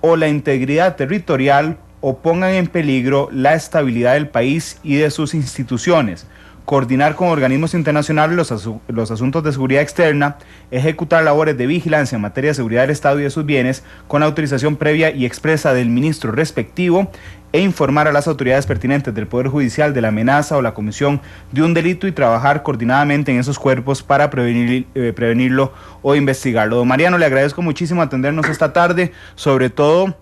o la integridad territorial o pongan en peligro la estabilidad del país y de sus instituciones. Coordinar con organismos internacionales los asuntos de seguridad externa, ejecutar labores de vigilancia en materia de seguridad del Estado y de sus bienes con la autorización previa y expresa del ministro respectivo, e informar a las autoridades pertinentes del Poder Judicial de la amenaza o la comisión de un delito y trabajar coordinadamente en esos cuerpos para prevenirlo o investigarlo. Don Mariano, le agradezco muchísimo atendernos esta tarde, sobre todo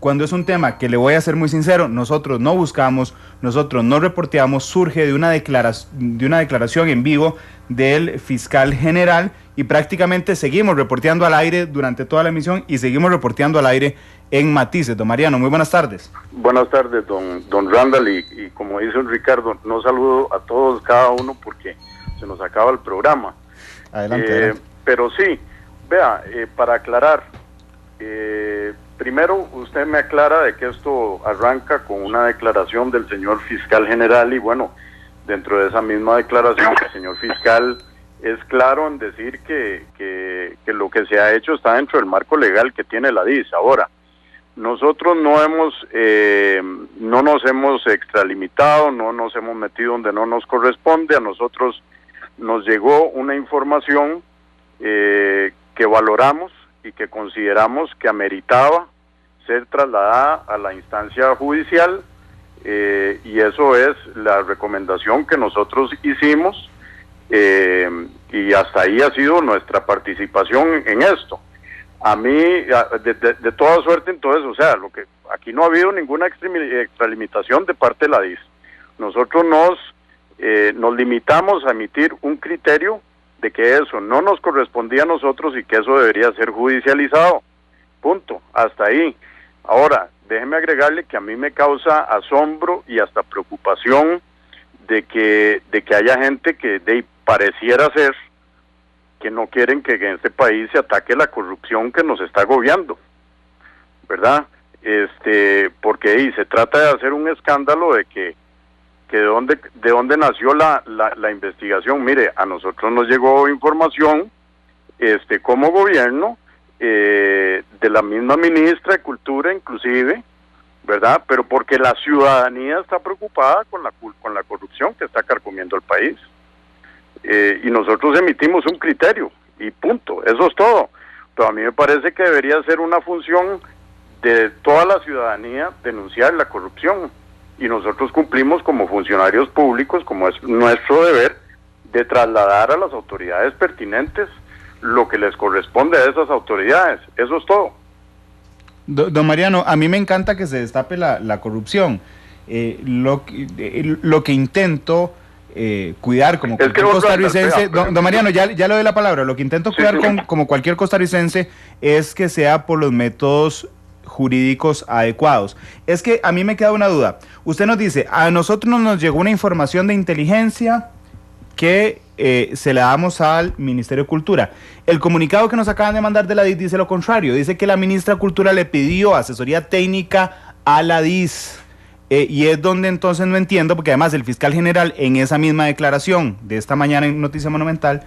cuando es un tema que, le voy a ser muy sincero, nosotros no buscamos, nosotros no reporteamos, surge de una declaración en vivo del fiscal general, y prácticamente seguimos reporteando al aire durante toda la emisión y seguimos reporteando al aire en Matices. Don Mariano, muy buenas tardes. Buenas tardes, don Randall, y como dice don Ricardo, no saludo a todos, cada uno, porque se nos acaba el programa. Adelante. Pero sí, vea, para aclarar, primero usted me aclara de que esto arranca con una declaración del señor fiscal general, y bueno, dentro de esa misma declaración el señor fiscal es claro en decir que lo que se ha hecho está dentro del marco legal que tiene la DIS. Ahora, nosotros no nos hemos extralimitado, no nos hemos metido donde no nos corresponde. A nosotros nos llegó una información que valoramos y que consideramos que ameritaba ser trasladada a la instancia judicial, y eso es la recomendación que nosotros hicimos, y hasta ahí ha sido nuestra participación en esto. A mí, de toda suerte, entonces, o sea, aquí no ha habido ninguna extralimitación de parte de la DIS. Nosotros nos limitamos a emitir un criterio de que eso no nos correspondía a nosotros y que eso debería ser judicializado. Punto. Hasta ahí. Ahora, déjeme agregarle que a mí me causa asombro y hasta preocupación de que haya gente que pareciera ser que no quieren que en este país se ataque la corrupción que nos está agobiando, ¿verdad? Porque se trata de hacer un escándalo de que de dónde nació la investigación. Mire, a nosotros nos llegó información como gobierno, de la misma ministra de Cultura inclusive, ¿verdad? Pero porque la ciudadanía está preocupada con la corrupción que está carcomiendo el país. Y nosotros emitimos un criterio y punto, eso es todo. Pero a mí me parece que debería ser una función de toda la ciudadanía denunciar la corrupción, y nosotros cumplimos como funcionarios públicos, como es nuestro deber, de trasladar a las autoridades pertinentes lo que les corresponde a esas autoridades. Eso es todo. Don Mariano, a mí me encanta que se destape la corrupción. Lo que intento cuidar como cualquier costarricense, don Mariano, ya le doy la palabra. Lo que intento cuidar como cualquier costarricense es que sea por los métodos jurídicos adecuados. Es que a mí me queda una duda. Usted nos dice, a nosotros nos llegó una información de inteligencia que se la damos al Ministerio de Cultura. El comunicado que nos acaban de mandar de la DIS dice lo contrario. Dice que la ministra de Cultura le pidió asesoría técnica a la DIS. Y es donde entonces no entiendo, porque además el fiscal general en esa misma declaración de esta mañana en Noticia Monumental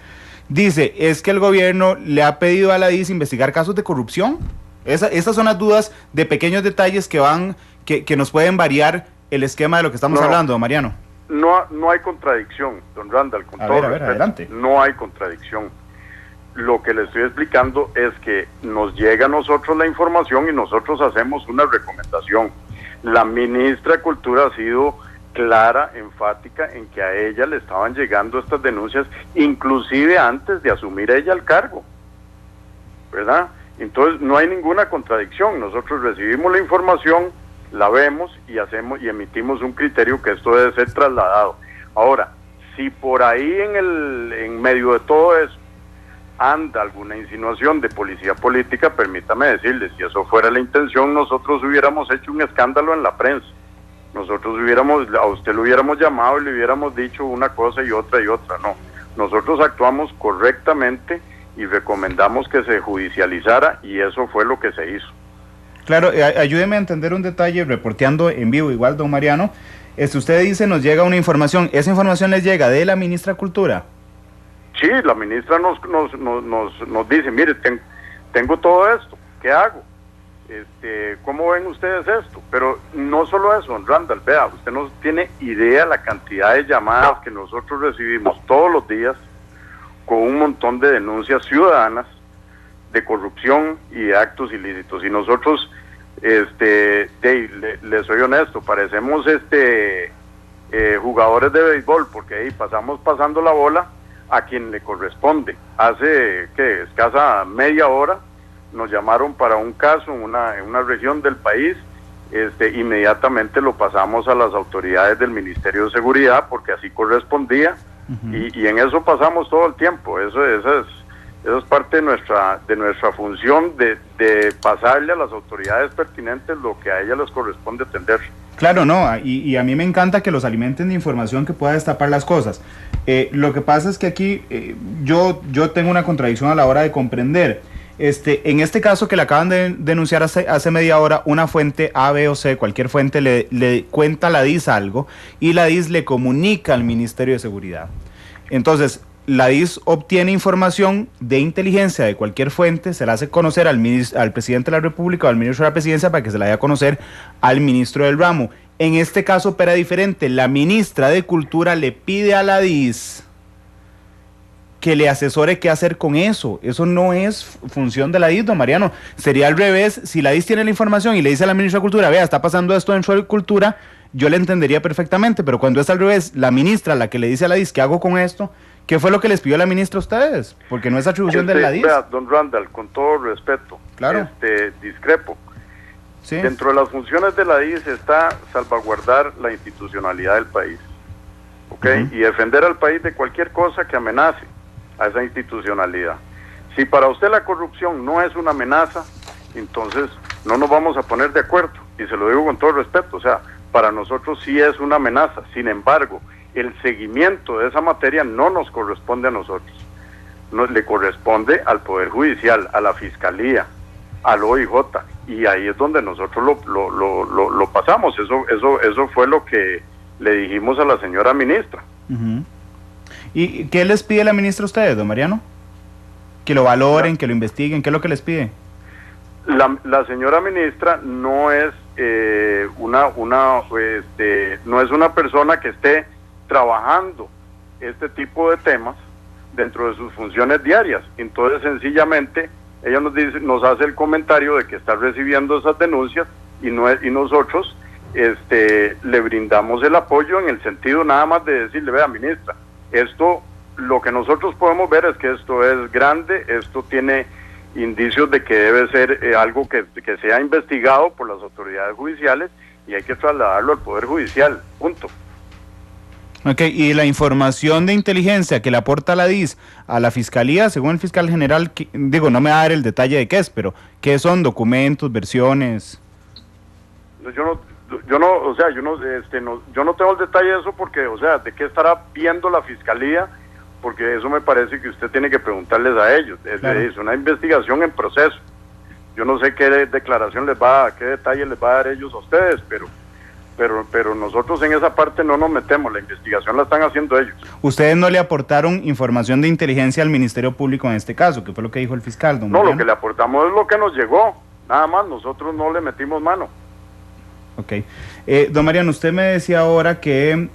dice, es que el gobierno le ha pedido a la DIS investigar casos de corrupción. Esas son las dudas de pequeños detalles que nos pueden variar el esquema de lo que estamos hablando, don Mariano. No hay contradicción, don Randall, con todo respeto, adelante. No hay contradicción. Lo que le estoy explicando es que nos llega a nosotros la información y nosotros hacemos una recomendación. La ministra de Cultura ha sido clara, enfática en que a ella le estaban llegando estas denuncias, inclusive antes de asumir ella el cargo, ¿verdad? Entonces no hay ninguna contradicción. Nosotros recibimos la información, la vemos y hacemos y emitimos un criterio que esto debe ser trasladado. Ahora, si por ahí en medio de todo eso anda alguna insinuación de policía política, permítame decirles, si eso fuera la intención, nosotros hubiéramos hecho un escándalo en la prensa. Nosotros a usted lo hubiéramos llamado y le hubiéramos dicho una cosa y otra. No, nosotros actuamos correctamente y recomendamos que se judicializara, y eso fue lo que se hizo. Claro, ayúdeme a entender un detalle, reporteando en vivo, igual, don Mariano. Usted dice, nos llega una información. ¿Esa información les llega de la ministra de Cultura? Sí, la ministra nos dice, mire, tengo todo esto, ¿qué hago? ¿Cómo ven ustedes esto? Pero no solo eso, don Randall, vea, usted no tiene idea la cantidad de llamadas que nosotros recibimos todos los días con un montón de denuncias ciudadanas de corrupción y de actos ilícitos. Y nosotros, les soy honesto, parecemos jugadores de béisbol, porque ahí pasando la bola a quien le corresponde. Hace escasa media hora nos llamaron para un caso en una región del país. Inmediatamente lo pasamos a las autoridades del Ministerio de Seguridad, porque así correspondía. Y en eso pasamos todo el tiempo. Eso es parte de nuestra función de pasarle a las autoridades pertinentes lo que a ellas les corresponde atender. Claro, no, y a mí me encanta que los alimenten de información que pueda destapar las cosas. Lo que pasa es que aquí yo tengo una contradicción a la hora de comprender. En este caso que le acaban de denunciar hace media hora, una fuente A, B o C, cualquier fuente le cuenta a la DIS algo, y la DIS le comunica al Ministerio de Seguridad. Entonces, la DIS obtiene información de inteligencia de cualquier fuente, se la hace conocer al presidente de la República o al ministro de la Presidencia para que se la dé a conocer al ministro del ramo. En este caso opera diferente. La ministra de Cultura le pide a la DIS que le asesore qué hacer con eso. Eso no es función de la DIS, don Mariano. Sería al revés. Si la DIS tiene la información y le dice a la ministra de Cultura, vea, está pasando esto dentro de Cultura, yo le entendería perfectamente, pero cuando es al revés, la ministra la que le dice a la DIS, ¿qué hago con esto? ¿Qué fue lo que les pidió la ministra a ustedes? Porque no es atribución de la DIS. Vea, don Randall, con todo respeto, claro, discrepo. Sí. Dentro de las funciones de la DIS está salvaguardar la institucionalidad del país, ¿ok? Y defender al país de cualquier cosa que amenace a esa institucionalidad. Si para usted la corrupción no es una amenaza, entonces no nos vamos a poner de acuerdo, y se lo digo con todo respeto. O sea, para nosotros sí es una amenaza. Sin embargo, el seguimiento de esa materia no nos corresponde a nosotros, le corresponde al Poder Judicial, a la Fiscalía, al OIJ, y ahí es donde nosotros lo pasamos. Eso fue lo que le dijimos a la señora ministra. ¿Y qué les pide la ministra a ustedes, don Mariano? Que lo valoren, que lo investiguen, ¿qué es lo que les pide? La señora ministra no es no es una persona que esté trabajando este tipo de temas dentro de sus funciones diarias. Entonces, sencillamente, ella nos hace el comentario de que está recibiendo esas denuncias, y nosotros le brindamos el apoyo en el sentido nada más de decirle, vea, ministra, esto, lo que nosotros podemos ver es que esto es grande, esto tiene indicios de que debe ser algo que sea investigado por las autoridades judiciales, y hay que trasladarlo al Poder Judicial, punto. Ok, y la información de inteligencia que le aporta la DIS a la Fiscalía, según el fiscal general, no me va a dar el detalle de qué es, pero ¿qué son? ¿Documentos, versiones? Yo no tengo el detalle de eso, porque, o sea, ¿de qué estará viendo la Fiscalía? Porque eso me parece que usted tiene que preguntarles a ellos. Es una investigación en proceso. Yo no sé qué declaración qué detalle les va a dar ellos a ustedes, pero nosotros en esa parte no nos metemos, la investigación la están haciendo ellos. ¿Ustedes no le aportaron información de inteligencia al Ministerio Público en este caso? ¿Qué fue lo que dijo el fiscal, don Mariano? Lo que le aportamos es lo que nos llegó, nada más, nosotros no le metimos mano. Ok. Don Mariano, usted me decía ahora que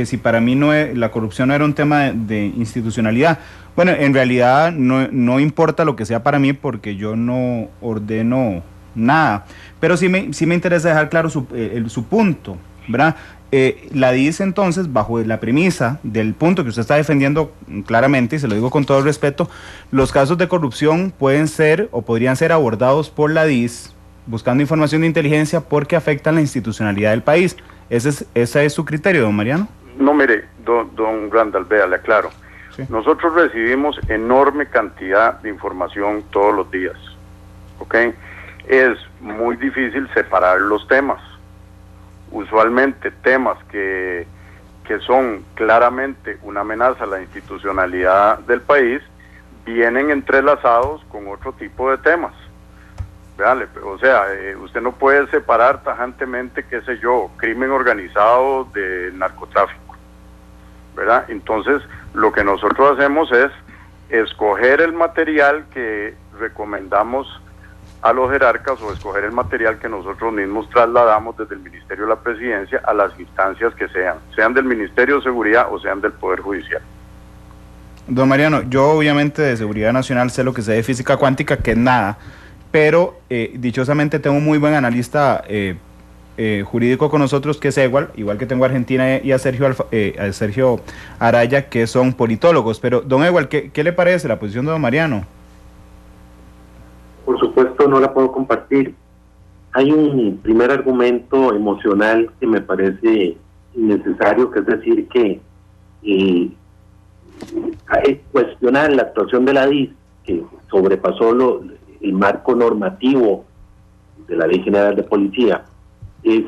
si para mí la corrupción no era un tema de institucionalidad. Bueno, en realidad no importa lo que sea para mí, porque yo no ordeno nada. Pero sí me interesa dejar claro su punto, ¿verdad? La DIS entonces, bajo la premisa del punto que usted está defendiendo claramente, y se lo digo con todo el respeto, los casos de corrupción pueden ser o podrían ser abordados por la DIS buscando información de inteligencia porque afectan la institucionalidad del país. ¿Ese es su criterio, don Mariano? No, mire, don Randall, vea, le aclaro. Sí. Nosotros recibimos enorme cantidad de información todos los días, ¿ok? Es muy difícil separar los temas. Usualmente temas que son claramente una amenaza a la institucionalidad del país vienen entrelazados con otro tipo de temas. Veale, o sea, usted no puede separar tajantemente, qué sé yo, crimen organizado de narcotráfico, ¿verdad? Entonces, lo que nosotros hacemos es escoger el material que recomendamos a los jerarcas o escoger el material que nosotros mismos trasladamos desde el Ministerio de la Presidencia a las instancias que sean del Ministerio de Seguridad o sean del Poder Judicial. Don Mariano, yo obviamente de Seguridad Nacional sé lo que sé de física cuántica, que es nada, pero dichosamente tengo un muy buen analista jurídico con nosotros, que es igual que tengo a Argentina y a Sergio Araya, que son politólogos. Pero, don Ewald, ¿qué le parece la posición de don Mariano? Por supuesto no la puedo compartir. Hay un primer argumento emocional que me parece innecesario, que es decir que cuestionar la actuación de la DIS, que sobrepasó el marco normativo de la Ley General de Policía, es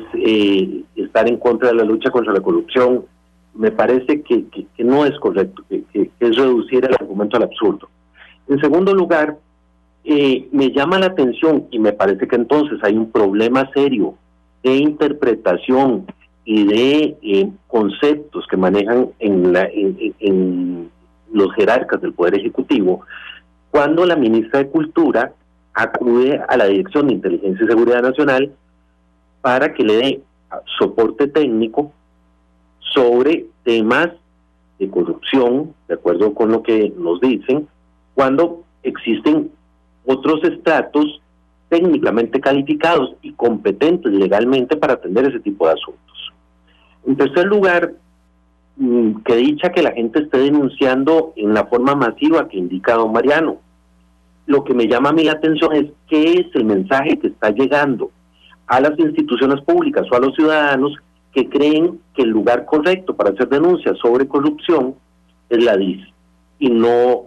estar en contra de la lucha contra la corrupción. Me parece que no es correcto, que es reducir el argumento al absurdo. En segundo lugar, me llama la atención, y me parece que entonces hay un problema serio de interpretación y de conceptos que manejan en los jerarcas del Poder Ejecutivo, cuando la ministra de Cultura acude a la Dirección de Inteligencia y Seguridad Nacional para que le dé soporte técnico sobre temas de corrupción, de acuerdo con lo que nos dicen, cuando existen otros estratos técnicamente calificados y competentes legalmente para atender ese tipo de asuntos. En tercer lugar, que dicha que la gente esté denunciando en la forma masiva que indica don Mariano. Lo que me llama a mí la atención es qué es el mensaje que está llegando a las instituciones públicas o a los ciudadanos que creen que el lugar correcto para hacer denuncias sobre corrupción es la DIS y no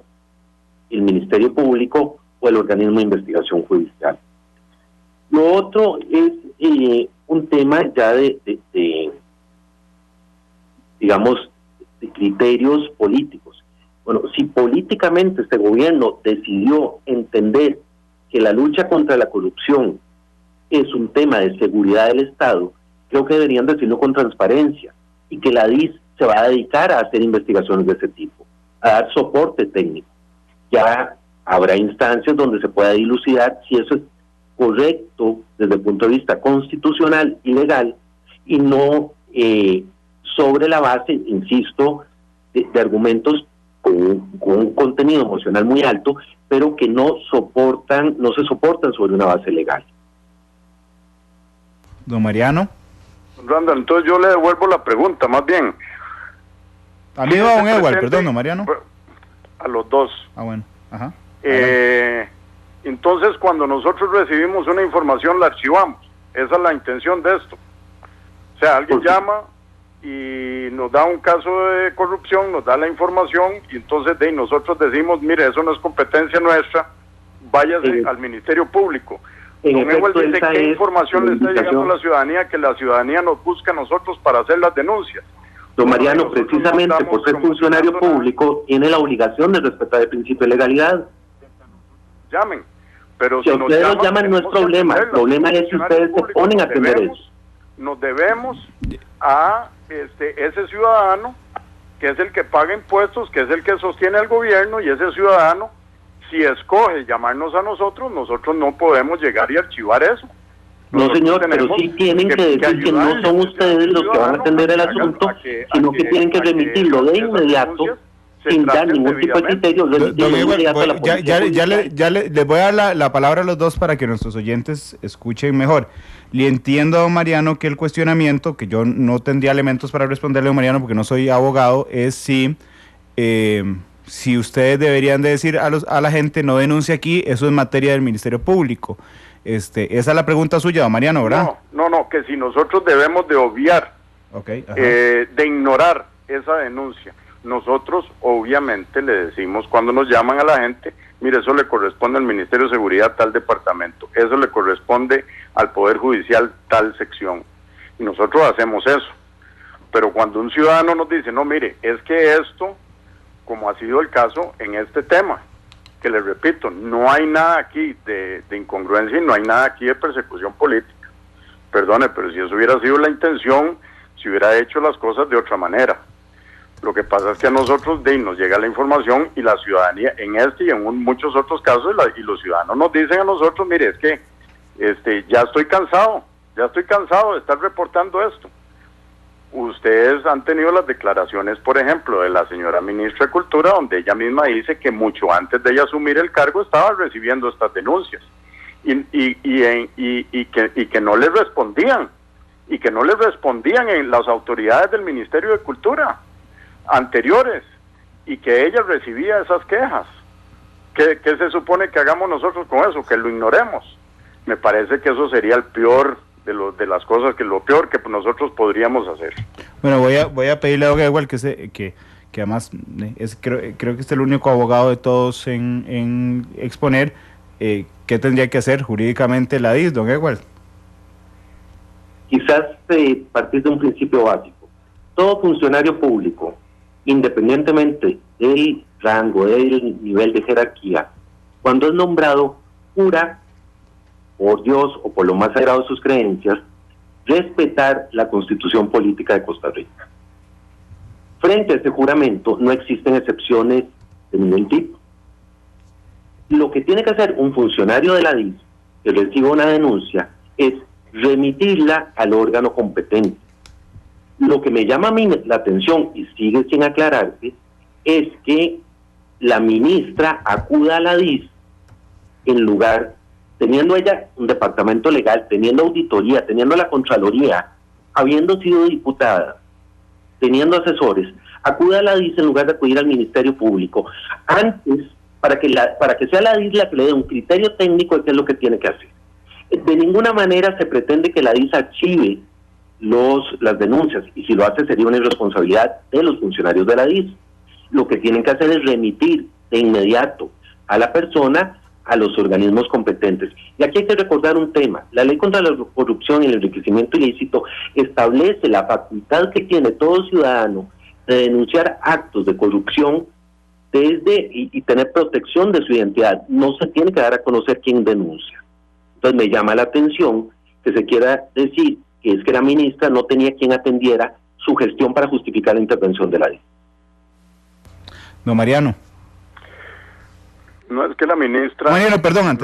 el Ministerio Público o el organismo de investigación judicial. Lo otro es un tema ya digamos, de criterios políticos. Bueno, si políticamente este gobierno decidió entender que la lucha contra la corrupción es un tema de seguridad del Estado, creo que deberían decirlo con transparencia y que la DIS se va a dedicar a hacer investigaciones de ese tipo, a dar soporte técnico. Ya habrá instancias donde se pueda dilucidar si eso es correcto desde el punto de vista constitucional y legal y no sobre la base, insisto, de argumentos con un contenido emocional muy alto, pero que no se soportan sobre una base legal. Don Mariano. Randall, entonces yo le devuelvo la pregunta, más bien. A mí o a don Ewald, perdón, don Mariano. A los dos. Ah, bueno, ajá. Entonces, cuando nosotros recibimos una información, la archivamos. Esa es la intención de esto. O sea, alguien llama y nos da un caso de corrupción, nos da la información, y entonces nosotros decimos, mire, eso no es competencia nuestra, váyase al Ministerio Público. Don Ewald dice qué información le está llegando a la ciudadanía, que la ciudadanía nos busca a nosotros para hacer las denuncias. Don Mariano, precisamente por ser funcionario público, tiene la obligación de respetar el principio de legalidad. Llamen. Pero si ustedes nos llaman no es problema, el problema es si ustedes se ponen a atender eso. Nos debemos a ese ciudadano, que es el que paga impuestos, que es el que sostiene al gobierno, y ese ciudadano, si escoge llamarnos a nosotros no podemos llegar y archivar eso. No, señor, pero sí tienen que decir que no son ustedes los que van a atender el asunto, sino que tienen que remitirlo de inmediato sin dar ningún tipo de criterio. Les voy a dar la palabra a los dos para que nuestros oyentes escuchen mejor. Le entiendo a don Mariano que el cuestionamiento, que yo no tendría elementos para responderle a don Mariano porque no soy abogado, es si ustedes deberían de decir a la gente no denuncie aquí, eso es materia del Ministerio Público. Esa es la pregunta suya, don Mariano, ¿verdad? No, que si nosotros debemos de obviar, de ignorar esa denuncia. Nosotros obviamente le decimos cuando nos llaman a la gente, mire, eso le corresponde al Ministerio de Seguridad tal departamento, eso le corresponde al Poder Judicial tal sección, y nosotros hacemos eso. Pero cuando un ciudadano nos dice, no, mire, es que esto, como ha sido el caso en este tema, que les repito, no hay nada aquí de incongruencia y no hay nada aquí de persecución política. Perdone, pero si eso hubiera sido la intención, se hubiera hecho las cosas de otra manera. Lo que pasa es que a nosotros nos llega la información y la ciudadanía, en este y en muchos otros casos, y los ciudadanos nos dicen a nosotros, mire, es que ya estoy cansado de estar reportando esto. Ustedes han tenido las declaraciones, por ejemplo, de la señora ministra de Cultura, donde ella misma dice que mucho antes de ella asumir el cargo estaba recibiendo estas denuncias y que no le respondían, en las autoridades del Ministerio de Cultura anteriores, y que ella recibía esas quejas. ¿Qué se supone que hagamos nosotros con eso? Que lo ignoremos. Me parece que eso sería el peor de las cosas, lo peor que nosotros podríamos hacer. Bueno, voy a pedirle a don Edward que además creo que es el único abogado de todos en exponer qué tendría que hacer jurídicamente la DIS, don Edward. Quizás partir de un principio básico. Todo funcionario público, independientemente del rango, del nivel de jerarquía, cuando es nombrado, jura por Dios o por lo más sagrado de sus creencias, respetar la Constitución Política de Costa Rica. Frente a este juramento no existen excepciones de ningún tipo. Lo que tiene que hacer un funcionario de la DIS que reciba una denuncia es remitirla al órgano competente. Lo que me llama a mí la atención y sigue sin aclararse es que la ministra acuda a la DIS en lugar, teniendo ella un departamento legal, teniendo auditoría, teniendo la Contraloría, habiendo sido diputada, teniendo asesores, acuda a la DIS en lugar de acudir al Ministerio Público. Antes, para que sea la DIS la que le dé un criterio técnico de qué es lo que tiene que hacer. De ninguna manera se pretende que la DIS archive las denuncias, y si lo hace sería una irresponsabilidad de los funcionarios de la DIS. Lo que tienen que hacer es remitir de inmediato a la persona a los organismos competentes. Y aquí hay que recordar un tema: la ley contra la corrupción y el enriquecimiento ilícito establece la facultad que tiene todo ciudadano de denunciar actos de corrupción y tener protección de su identidad. No se tiene que dar a conocer quién denuncia. Entonces me llama la atención que se quiera decir que es que la ministra no tenía quien atendiera su gestión para justificar la intervención de la DIS. Don Mariano. No es que la ministra... Mariano, perdón,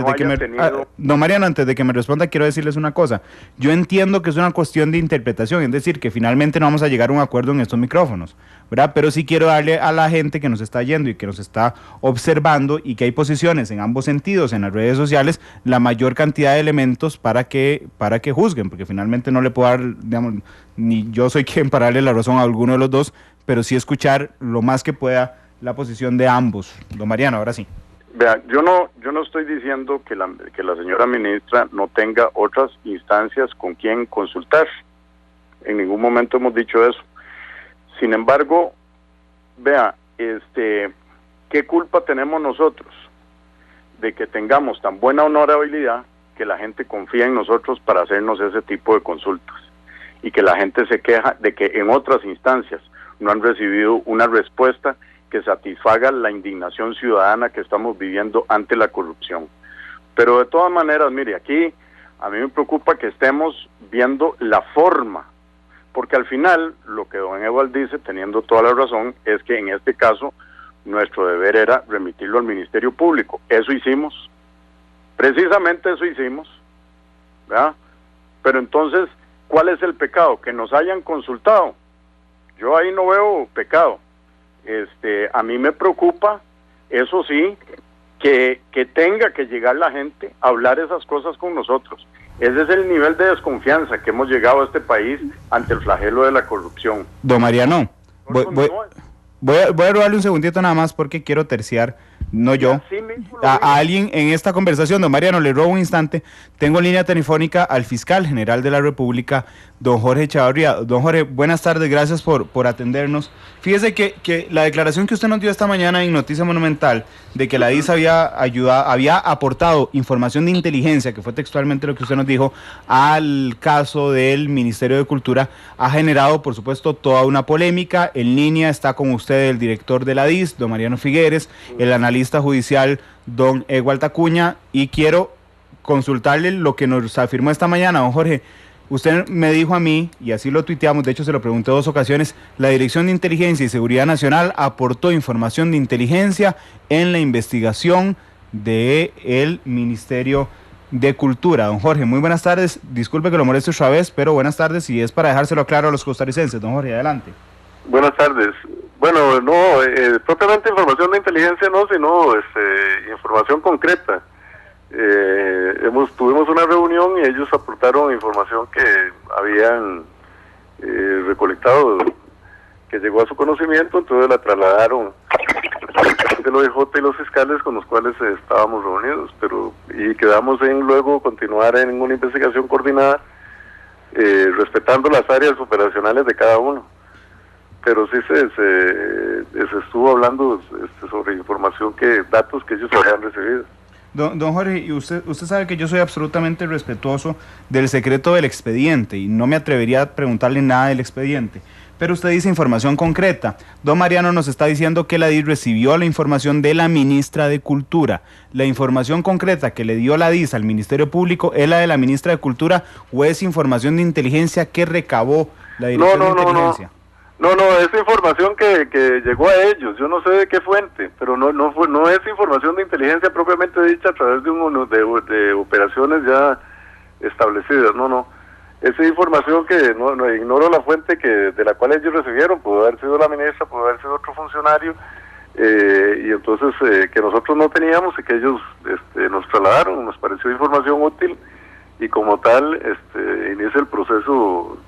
don Mariano, antes de que me responda, quiero decirles una cosa. Yo entiendo que es una cuestión de interpretación, es decir, que finalmente no vamos a llegar a un acuerdo en estos micrófonos, ¿verdad? Pero sí quiero darle a la gente que nos está yendo y que nos está observando, y que hay posiciones en ambos sentidos en las redes sociales, la mayor cantidad de elementos para que juzguen, porque finalmente no le puedo dar, digamos, ni yo soy quien para darle la razón a alguno de los dos, pero sí escuchar lo más que pueda la posición de ambos. Don Mariano, ahora sí. Vea, yo no estoy diciendo que la señora ministra no tenga otras instancias con quien consultar. En ningún momento hemos dicho eso. Sin embargo, vea, ¿qué culpa tenemos nosotros de que tengamos tan buena honorabilidad que la gente confía en nosotros para hacernos ese tipo de consultas? Y que la gente se queja de que en otras instancias no han recibido una respuesta que satisfaga la indignación ciudadana que estamos viviendo ante la corrupción. Pero de todas maneras, mire, aquí a mí me preocupa que estemos viendo la forma, porque al final lo que don Edward dice, teniendo toda la razón, es que en este caso nuestro deber era remitirlo al Ministerio Público. Eso hicimos, precisamente eso hicimos, ¿verdad? Pero entonces, ¿cuál es el pecado? Que nos hayan consultado. Yo ahí no veo pecado. A mí me preocupa, eso sí, que tenga que llegar la gente a hablar esas cosas con nosotros. Ese es el nivel de desconfianza que hemos llegado a este país ante el flagelo de la corrupción. Don Mariano, voy a robarle un segundito nada más porque quiero terciar, no yo, a alguien en esta conversación. Don Mariano, le robo un instante. Tengo en línea telefónica al fiscal general de la República, don Jorge Chavarría. Don Jorge, buenas tardes, gracias por atendernos. Fíjese que la declaración que usted nos dio esta mañana en Noticia Monumental de que la DIS había aportado información de inteligencia, que fue textualmente lo que usted nos dijo, al caso del Ministerio de Cultura, ha generado, por supuesto, toda una polémica. En línea está con usted el director de la DIS, don Mariano Figueres, el analista judicial, don Ewald Acuña, y quiero consultarle lo que nos afirmó esta mañana, don Jorge. Usted me dijo a mí, y así lo tuiteamos, de hecho se lo pregunté 2 ocasiones, la Dirección de Inteligencia y Seguridad Nacional aportó información de inteligencia en la investigación del Ministerio de Cultura. Don Jorge, muy buenas tardes, disculpe que lo moleste otra vez, pero buenas tardes, y es para dejárselo claro a los costarricenses. Don Jorge, adelante. Buenas tardes. Bueno, no, propiamente información de inteligencia no, sino información concreta. Tuvimos una reunión y ellos aportaron información que habían recolectado, que llegó a su conocimiento, entonces la trasladaron del OIJ y los fiscales con los cuales estábamos reunidos, y quedamos en luego continuar en una investigación coordinada, respetando las áreas operacionales de cada uno. Pero sí se estuvo hablando sobre información, datos que ellos habían recibido. Don Jorge, y usted sabe que yo soy absolutamente respetuoso del secreto del expediente y no me atrevería a preguntarle nada del expediente, pero usted dice información concreta. Don Mariano nos está diciendo que la DIS recibió la información de la ministra de Cultura. ¿La información concreta que le dio la DIS al Ministerio Público es la de la ministra de Cultura o es información de inteligencia que recabó la Dirección de Inteligencia? No, es información que llegó a ellos, yo no sé de qué fuente, pero no es información de inteligencia propiamente dicha a través de operaciones ya establecidas, no. Esa información que no ignoro la fuente de la cual ellos recibieron, pudo haber sido la ministra, pudo haber sido otro funcionario, y entonces que nosotros no teníamos y que ellos nos trasladaron, nos pareció información útil y como tal inicia el proceso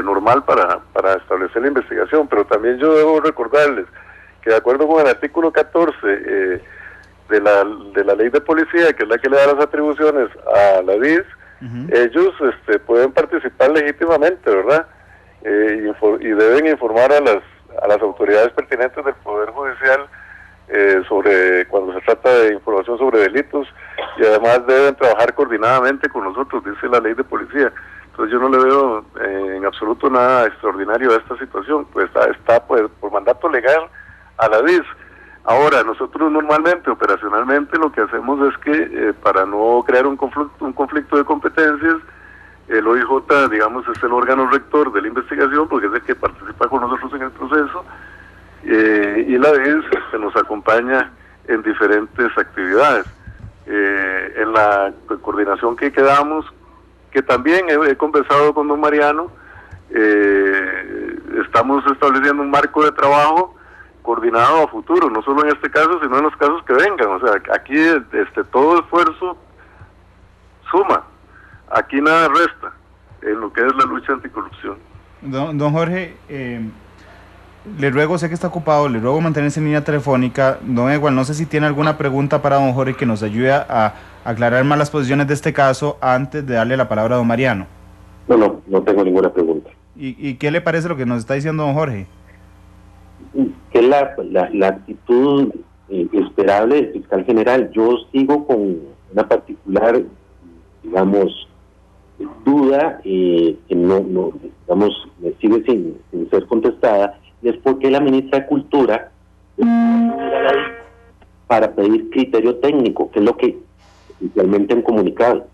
normal para establecer la investigación. Pero también yo debo recordarles que de acuerdo con el artículo 14 de la ley de policía, que es la que le da las atribuciones a la DIS, ellos pueden participar legítimamente, ¿verdad? Y deben informar a las autoridades pertinentes del Poder Judicial sobre cuando se trata de información sobre delitos, y además deben trabajar coordinadamente con nosotros, dice la ley de policía. Entonces yo no le veo en absoluto nada extraordinario a esta situación, pues está pues, por mandato legal a la DIS. Ahora, nosotros normalmente, operacionalmente, lo que hacemos es que para no crear un conflicto de competencias, el OIJ, digamos, es el órgano rector de la investigación, porque es el que participa con nosotros en el proceso, y la DIS nos acompaña en diferentes actividades. En la coordinación que quedamos, que también he conversado con don Mariano, estamos estableciendo un marco de trabajo coordinado a futuro, no solo en este caso, sino en los casos que vengan. O sea, aquí todo esfuerzo suma, aquí nada resta en lo que es la lucha anticorrupción. Don Jorge, le ruego, sé que está ocupado, le ruego mantenerse en línea telefónica. Don Ewald, no sé si tiene alguna pregunta para don Jorge que nos ayude a aclarar más las posiciones de este caso antes de darle la palabra a don Mariano. No tengo ninguna pregunta. ¿Y qué le parece lo que nos está diciendo don Jorge? Que la actitud esperable del fiscal general. Yo sigo con una particular, digamos, duda que no digamos, me sigue sin ser contestada, y es porque la ministra de Cultura para pedir criterio técnico, que es lo que oficialmente han comunicado,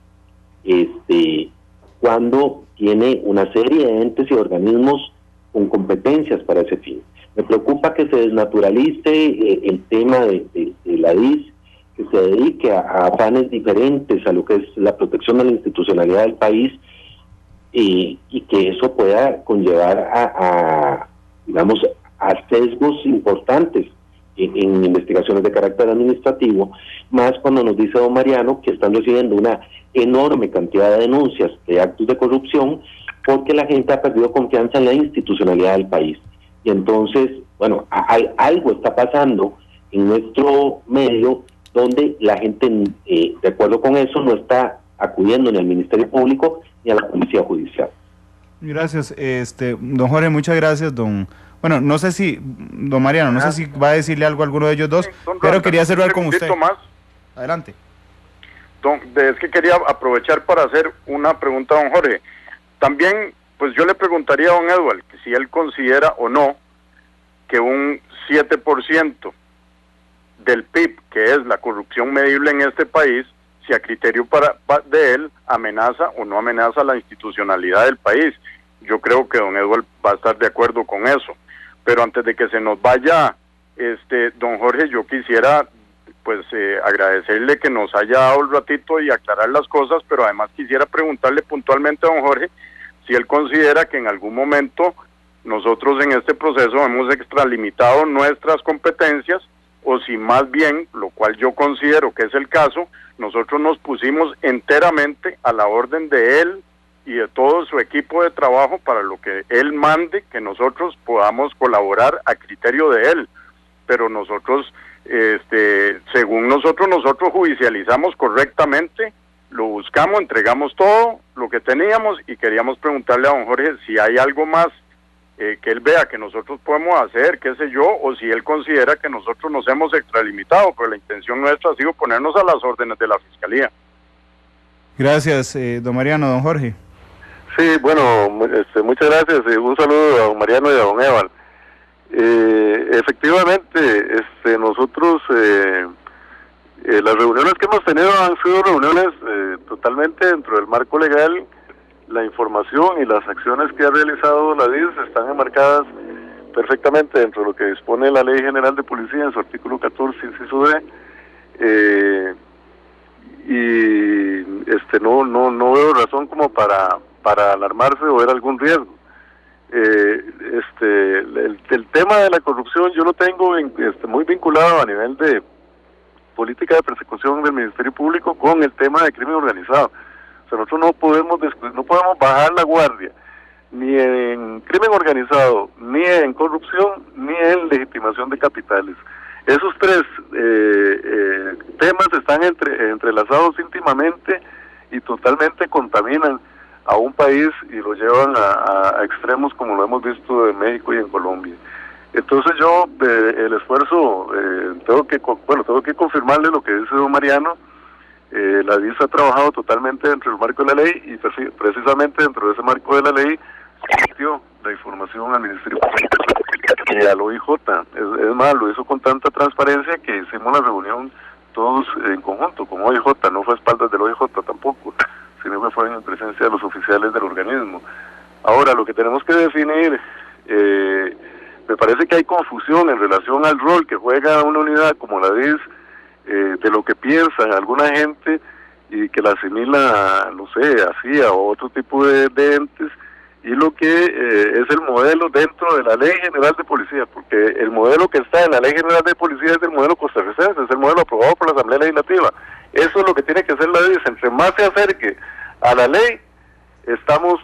cuando tiene una serie de entes y organismos con competencias para ese fin. Me preocupa que se desnaturalice el tema de la DIS, que se dedique a afanes diferentes a lo que es la protección de la institucionalidad del país, y que eso pueda conllevar a sesgos importantes en investigaciones de carácter administrativo, más cuando nos dice don Mariano que están recibiendo una enorme cantidad de denuncias de actos de corrupción porque la gente ha perdido confianza en la institucionalidad del país. Y entonces, bueno, algo está pasando en nuestro medio donde la gente, de acuerdo con eso, no está acudiendo ni al Ministerio Público ni a la Policía Judicial. Gracias, don Jorge, muchas gracias, bueno, no sé si, don Mariano, no sé si va a decirle algo a alguno de ellos dos, pero quería cerrar con usted. Más. Adelante. Es que quería aprovechar para hacer una pregunta a don Jorge. También, pues yo le preguntaría a don Edward que si él considera o no que un 7% del PIB, que es la corrupción medible en este país, si a criterio de él amenaza o no amenaza la institucionalidad del país. Yo creo que don Edward va a estar de acuerdo con eso. Pero antes de que se nos vaya, don Jorge, yo quisiera pues agradecerle que nos haya dado un ratito y aclarar las cosas, pero además quisiera preguntarle puntualmente a don Jorge si él considera que en algún momento nosotros en este proceso hemos extralimitado nuestras competencias, o si más bien, lo cual yo considero que es el caso, nosotros nos pusimos enteramente a la orden de él y de todo su equipo de trabajo para lo que él mande, que nosotros podamos colaborar a criterio de él. Pero nosotros, según nosotros judicializamos correctamente, lo buscamos, entregamos todo lo que teníamos y queríamos preguntarle a don Jorge si hay algo más que él vea que nosotros podemos hacer, qué sé yo, o si él considera que nosotros nos hemos extralimitado, pero la intención nuestra ha sido ponernos a las órdenes de la Fiscalía. Gracias, don Mariano. Don Jorge. Sí, bueno, muchas gracias, un saludo a don Mariano y a don Eval. Efectivamente, nosotros, las reuniones que hemos tenido han sido reuniones totalmente dentro del marco legal. La información y las acciones que ha realizado la DIS están enmarcadas perfectamente dentro de lo que dispone la Ley General de Policía en su artículo 14, inciso D, y no veo razón como para alarmarse o ver algún riesgo. El tema de la corrupción yo lo tengo muy vinculado a nivel de política de persecución del Ministerio Público con el tema de crimen organizado. O sea, nosotros no podemos bajar la guardia ni en crimen organizado, ni en corrupción, ni en legitimación de capitales. Esos tres temas están entrelazados íntimamente y totalmente contaminan a un país y lo llevan a extremos como lo hemos visto en México y en Colombia. Entonces yo, el esfuerzo, tengo que confirmarle lo que dice don Mariano. La DIS ha trabajado totalmente dentro del marco de la ley y precisamente dentro de ese marco de la ley se metió la información al Ministerio Público y al OIJ. Es más, lo hizo con tanta transparencia que hicimos la reunión todos en conjunto con OIJ, no fue a espaldas del OIJ tampoco, sino que fue en presencia de los oficiales del organismo. Ahora, lo que tenemos que definir, me parece que hay confusión en relación al rol que juega una unidad como la DIS, de lo que piensa alguna gente y que la asimila, no sé, así a otro tipo de entes, y lo que es el modelo dentro de la Ley General de Policía, porque el modelo que está en la Ley General de Policía es el modelo costarricense, es el modelo aprobado por la Asamblea Legislativa. Eso es lo que tiene que hacer la DIS. Entre más se acerque a la ley, estamos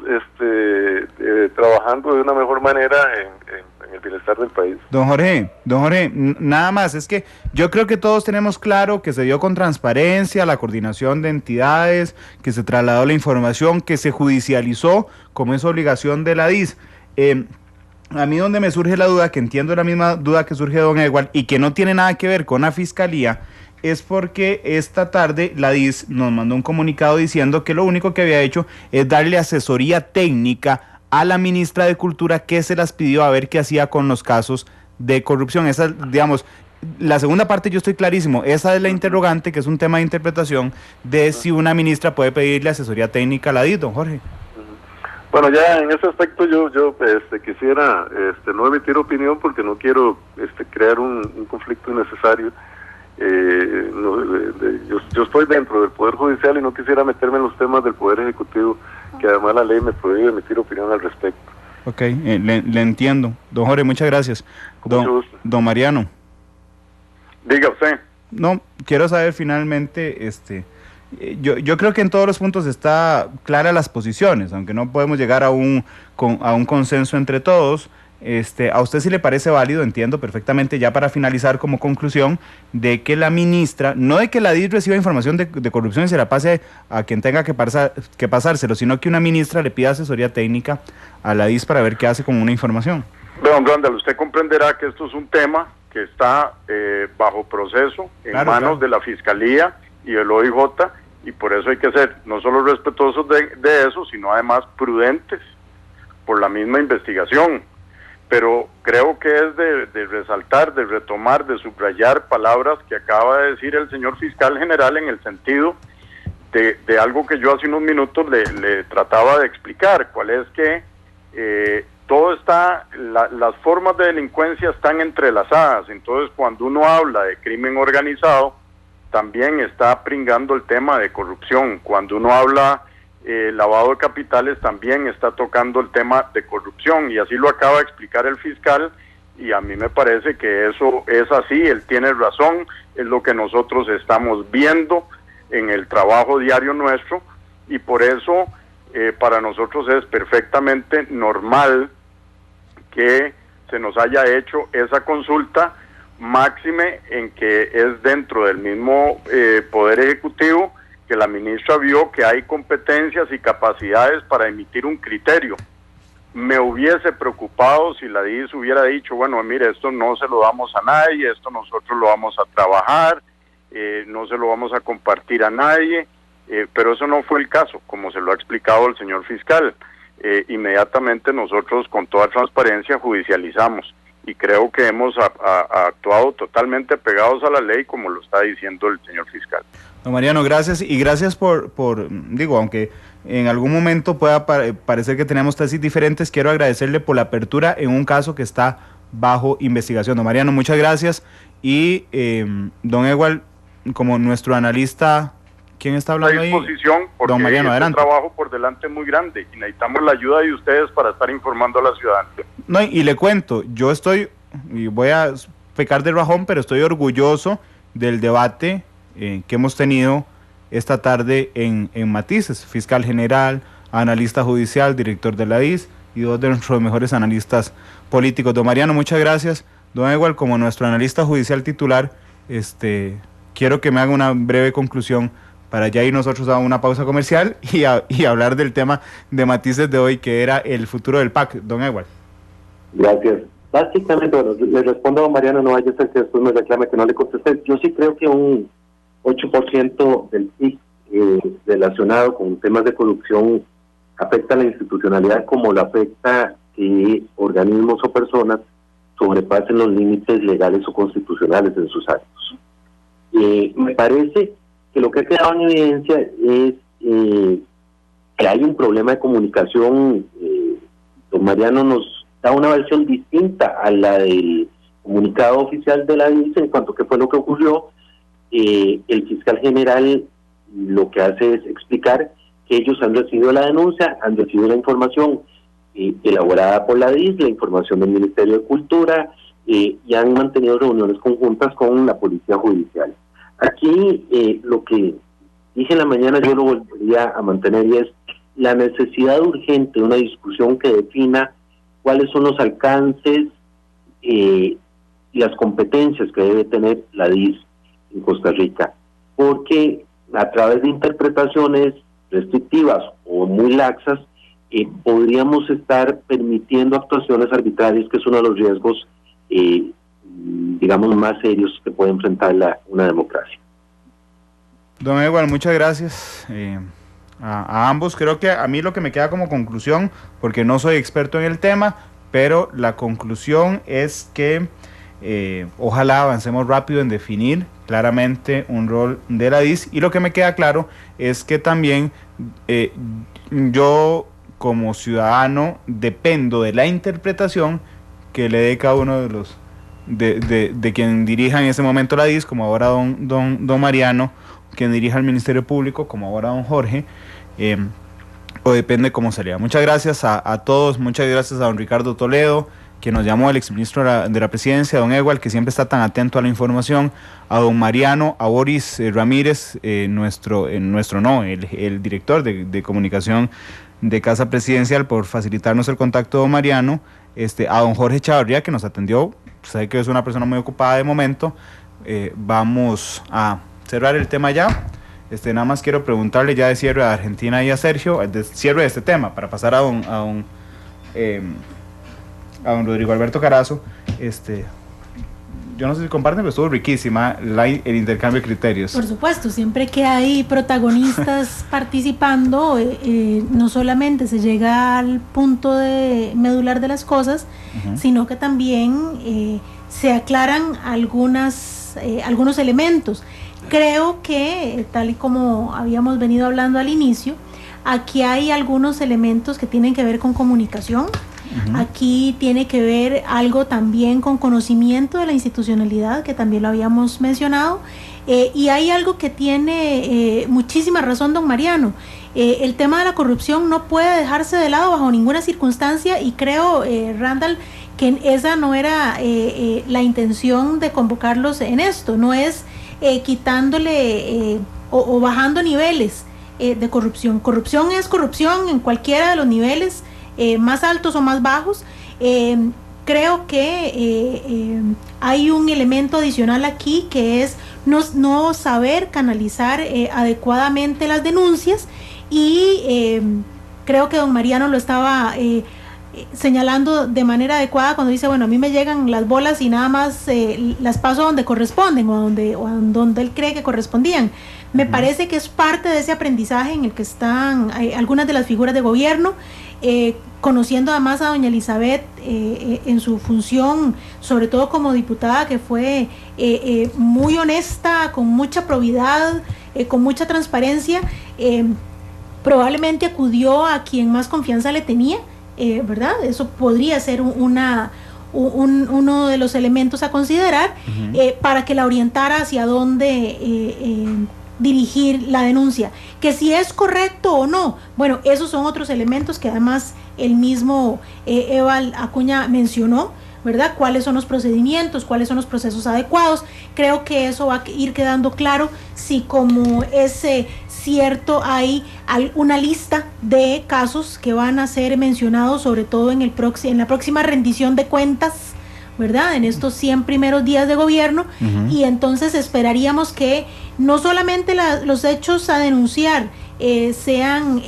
trabajando de una mejor manera en el bienestar del país. Don Jorge, nada más, es que yo creo que todos tenemos claro que se dio con transparencia la coordinación de entidades, que se trasladó la información, que se judicializó como es obligación de la DIS. A mí donde me surge la duda, que entiendo la misma duda que surge de don Edward, y que no tiene nada que ver con la Fiscalía, es porque esta tarde la DIS nos mandó un comunicado diciendo que lo único que había hecho es darle asesoría técnica a la ministra de Cultura, que se las pidió a ver qué hacía con los casos de corrupción. Esa, digamos, la segunda parte yo estoy clarísimo, esa es la interrogante, que es un tema de interpretación de si una ministra puede pedirle asesoría técnica a la DIS, don Jorge. Bueno, ya en ese aspecto yo quisiera no emitir opinión porque no quiero crear un conflicto innecesario. Yo estoy dentro del Poder Judicial y no quisiera meterme en los temas del Poder Ejecutivo, que además la ley me prohíbe emitir opinión al respecto. Ok, le entiendo. Don Jorge, muchas gracias. Don Mariano. Diga usted. No, quiero saber finalmente, yo creo que en todos los puntos está clara las posiciones, aunque no podemos llegar a un consenso entre todos. A usted sí le parece válido, entiendo perfectamente, ya para finalizar como conclusión, de que la ministra, no de que la DIS reciba información de corrupción y se la pase a quien tenga que pasárselo, sino que una ministra le pida asesoría técnica a la DIS para ver qué hace con una información. Don Randall, usted comprenderá que esto es un tema que está bajo proceso en manos de la Fiscalía y el OIJ, y por eso hay que ser no solo respetuosos de eso, sino además prudentes por la misma investigación. Pero creo que es de resaltar, de retomar, de subrayar palabras que acaba de decir el señor fiscal general en el sentido de algo que yo hace unos minutos le trataba de explicar, cuál es que todo está, las formas de delincuencia están entrelazadas. Entonces, cuando uno habla de crimen organizado, también está pringando el tema de corrupción. Cuando uno habla lavado de capitales, también está tocando el tema de corrupción, y así lo acaba de explicar el fiscal, y a mí me parece que eso es así. Él tiene razón, es lo que nosotros estamos viendo en el trabajo diario nuestro, y por eso para nosotros es perfectamente normal que se nos haya hecho esa consulta, máxime en que es dentro del mismo Poder Ejecutivo, que la ministra vio que hay competencias y capacidades para emitir un criterio. Me hubiese preocupado si la DIS hubiera dicho, bueno, mire, esto no se lo damos a nadie, esto nosotros lo vamos a trabajar, no se lo vamos a compartir a nadie, pero eso no fue el caso, como se lo ha explicado el señor fiscal. Inmediatamente nosotros con toda transparencia judicializamos, y creo que hemos actuado totalmente pegados a la ley, como lo está diciendo el señor fiscal. Don Mariano, gracias, y gracias por aunque en algún momento pueda parecer que tenemos tesis diferentes, quiero agradecerle por la apertura en un caso que está bajo investigación. Don Mariano, muchas gracias, y don Ewald, como nuestro analista, ¿quién está hablando ahí? Porque don Mariano, adelante. Un trabajo por delante muy grande, y necesitamos la ayuda de ustedes para estar informando a la ciudadanía. No, y le cuento, yo estoy, y voy a pecar de rajón, pero estoy orgulloso del debate que hemos tenido esta tarde en Matices, fiscal general, analista judicial, director de la DIS y dos de nuestros mejores analistas políticos. Don Mariano, muchas gracias. Don Ewald, como nuestro analista judicial titular, quiero que me haga una breve conclusión para ya ir nosotros a una pausa comercial y hablar del tema de Matices de hoy, que era el futuro del PAC. Don Ewald. Gracias. Básicamente, bueno, le respondo a don Mariano, no vaya a ser que después me reclame que no le contesté. Yo sí creo que un 8% del PIB relacionado con temas de corrupción afecta a la institucionalidad, como lo afecta que organismos o personas sobrepasen los límites legales o constitucionales en sus actos. Me parece que lo que ha quedado en evidencia es que hay un problema de comunicación. Don Mariano nos da una versión distinta a la del comunicado oficial de la DIS en cuanto a qué fue lo que ocurrió. El fiscal general lo que hace es explicar que ellos han recibido la denuncia, han recibido la información elaborada por la DIS, la información del Ministerio de Cultura, y han mantenido reuniones conjuntas con la Policía Judicial. Aquí lo que dije en la mañana yo lo volvería a mantener, y es la necesidad urgente de una discusión que defina cuáles son los alcances y las competencias que debe tener la DIS en Costa Rica, porque a través de interpretaciones restrictivas o muy laxas podríamos estar permitiendo actuaciones arbitrarias, que es uno de los riesgos digamos más serios que puede enfrentar una democracia. Don Ewald, muchas gracias a ambos. Creo que a mí lo que me queda como conclusión, porque no soy experto en el tema, pero la conclusión es que ojalá avancemos rápido en definir claramente un rol de la DIS, y lo que me queda claro es que también yo como ciudadano dependo de la interpretación que le dé cada uno de los de quien dirija en ese momento la DIS, como ahora don Mariano, quien dirija el Ministerio Público, como ahora don Jorge, o depende cómo sería. Muchas gracias a todos, muchas gracias a don Ricardo Toledo, que nos llamó, el exministro de la Presidencia, don Edward, que siempre está tan atento a la información, a don Mariano, a Boris Ramírez, el director de comunicación de Casa Presidencial, por facilitarnos el contacto de don Mariano, a don Jorge Chavarría, que nos atendió, sabe que es una persona muy ocupada de momento. Vamos a cerrar el tema ya. Nada más quiero preguntarle ya de cierre a Argentina y a Sergio, de cierre de este tema, para pasar a don Rodrigo Alberto Carazo. Yo no sé si comparten, pero estuvo riquísima el intercambio de criterios. Por supuesto, siempre que hay protagonistas participando, no solamente se llega al punto medular de las cosas, sino que también se aclaran algunos elementos. Creo que, tal y como habíamos venido hablando al inicio, aquí hay algunos elementos que tienen que ver con comunicación. Aquí tiene que ver algo también con conocimiento de la institucionalidad, que también lo habíamos mencionado, y hay algo que tiene muchísima razón don Mariano. El tema de la corrupción no puede dejarse de lado bajo ninguna circunstancia, y creo, Randall, que esa no era la intención de convocarlos en esto, no es quitándole o bajando niveles de corrupción. Corrupción es corrupción en cualquiera de los niveles, más altos o más bajos. Creo que hay un elemento adicional aquí, que es no saber canalizar adecuadamente las denuncias, y creo que don Mariano lo estaba señalando de manera adecuada cuando dice, bueno, a mí me llegan las bolas y nada más las paso donde corresponden o donde él cree que correspondían. Me parece que es parte de ese aprendizaje en el que están algunas de las figuras de gobierno, conociendo además a doña Elizabeth en su función, sobre todo como diputada, que fue muy honesta, con mucha probidad, con mucha transparencia. Probablemente acudió a quien más confianza le tenía, ¿verdad? Eso podría ser uno de los elementos a considerar, para que la orientara hacia dónde dirigir la denuncia. Que si es correcto o no, bueno, esos son otros elementos que además el mismo Eval Acuña mencionó, ¿verdad? ¿Cuáles son los procedimientos? ¿Cuáles son los procesos adecuados? Creo que eso va a ir quedando claro si, como es cierto, hay una lista de casos que van a ser mencionados, sobre todo en la próxima rendición de cuentas, ¿verdad? En estos 100 primeros días de gobierno. Y entonces esperaríamos que no solamente los hechos a denunciar sean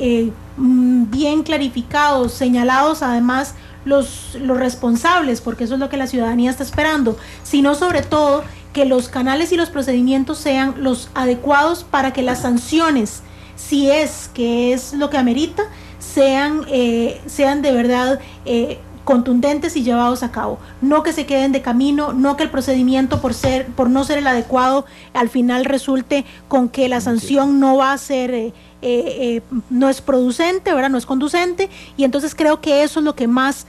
bien clarificados, señalados además los responsables, porque eso es lo que la ciudadanía está esperando, sino sobre todo que los canales y los procedimientos sean los adecuados para que las sanciones, si es que es lo que amerita, sean de verdad contundentes y llevados a cabo, no que se queden de camino, no que el procedimiento por no ser el adecuado al final resulte con que la sanción no va a ser no es producente, ¿verdad? No es conducente, y entonces creo que eso es lo que más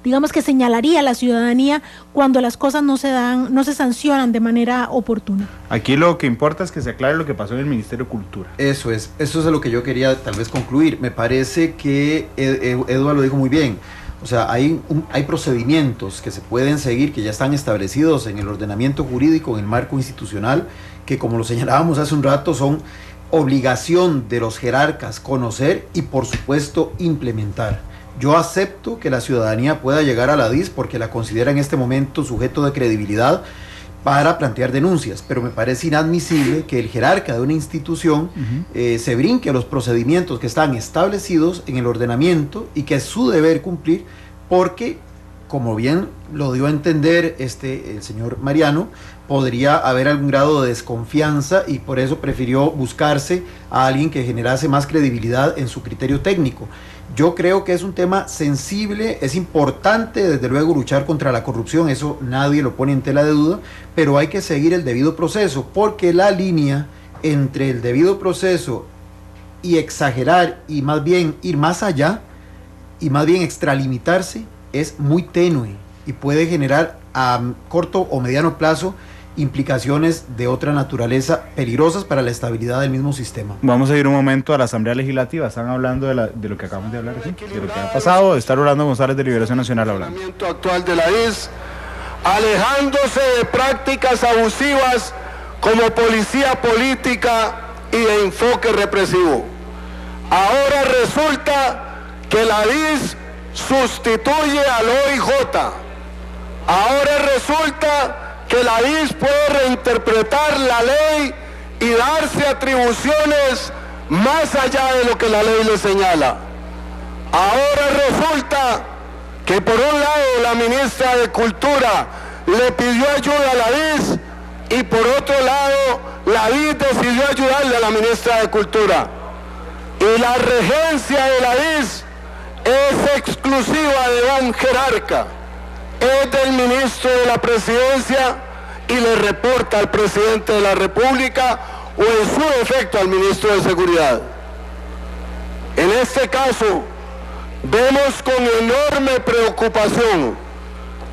digamos que señalaría a la ciudadanía cuando las cosas no se sancionan de manera oportuna. Aquí lo que importa es que se aclare lo que pasó en el Ministerio de Cultura. Eso es lo que yo quería tal vez concluir. Me parece que Eduardo lo dijo muy bien. O sea, hay procedimientos que se pueden seguir, que ya están establecidos en el ordenamiento jurídico, en el marco institucional, que, como lo señalábamos hace un rato, son obligación de los jerarcas conocer y, por supuesto, implementar. Yo acepto que la ciudadanía pueda llegar a la DIS porque la considera en este momento sujeto de credibilidad para plantear denuncias, pero me parece inadmisible que el jerarca de una institución se brinque los procedimientos que están establecidos en el ordenamiento y que es su deber cumplir, porque, como bien lo dio a entender el señor Mariano, podría haber algún grado de desconfianza, y por eso prefirió buscarse a alguien que generase más credibilidad en su criterio técnico. Yo creo que es un tema sensible, es importante desde luego luchar contra la corrupción, eso nadie lo pone en tela de duda, pero hay que seguir el debido proceso, porque la línea entre el debido proceso y exagerar y más bien ir más allá y más bien extralimitarse es muy tenue y puede generar a corto o mediano plazo implicaciones de otra naturaleza peligrosas para la estabilidad del mismo sistema. Vamos a ir un momento a la Asamblea Legislativa. Están hablando de lo que acabamos de hablar aquí, de lo que ha pasado. Está Rolando González de Liberación Nacional hablando. El actual de la IS, alejándose de prácticas abusivas como policía política y de enfoque represivo. Ahora resulta que la DIS sustituye al OIJ. Ahora resulta que la DIS puede reinterpretar la ley y darse atribuciones más allá de lo que la ley le señala. Ahora resulta que por un lado la ministra de Cultura le pidió ayuda a la DIS y por otro lado la DIS decidió ayudarle a la ministra de Cultura. Y la regencia de la DIS es exclusiva de un jerarca, es del ministro de la Presidencia y le reporta al presidente de la República o en su defecto al ministro de Seguridad. En este caso, vemos con enorme preocupación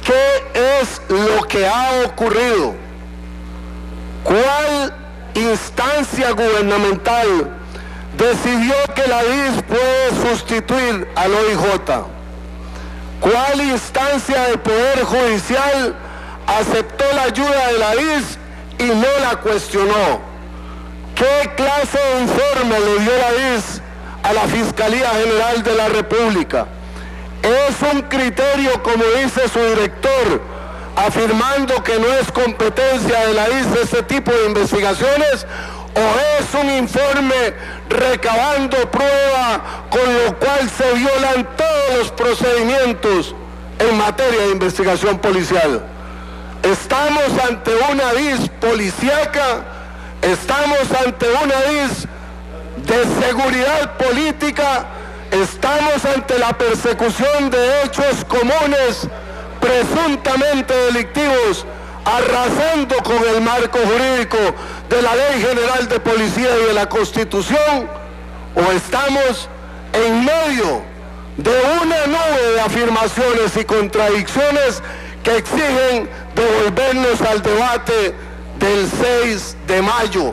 qué es lo que ha ocurrido, cuál instancia gubernamental decidió que la DIS puede sustituir al OIJ, cuál instancia del Poder Judicial aceptó la ayuda de la DIS y no la cuestionó, qué clase de informe le dio la DIS a la Fiscalía General de la República. Es un criterio, como dice su director, afirmando que no es competencia de la DIS este tipo de investigaciones, o es un informe recabando prueba con lo cual se violan todos los procedimientos en materia de investigación policial. Estamos ante una DIS policíaca, estamos ante una DIS de seguridad política, estamos ante la persecución de hechos comunes presuntamente delictivos, arrasando con el marco jurídico de la Ley General de Policía y de la Constitución, o estamos en medio de una nube de afirmaciones y contradicciones que exigen devolvernos al debate del 6 de mayo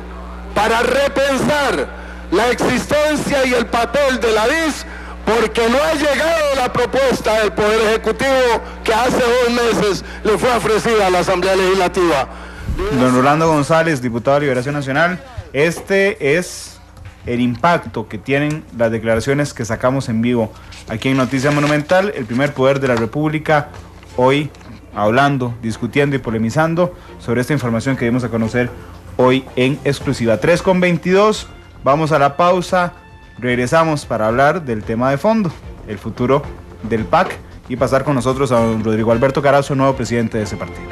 para repensar la existencia y el papel de la DIS, porque no ha llegado la propuesta del Poder Ejecutivo que hace 2 meses le fue ofrecida a la Asamblea Legislativa. Don Rolando González, diputado de Liberación Nacional, este es el impacto que tienen las declaraciones que sacamos en vivo aquí en Noticia Monumental, el primer poder de la República, hoy hablando, discutiendo y polemizando sobre esta información que dimos a conocer hoy en exclusiva. 3:22, vamos a la pausa, regresamos para hablar del tema de fondo, el futuro del PAC, y pasar con nosotros a don Rodrigo Alberto Carazo, nuevo presidente de ese partido.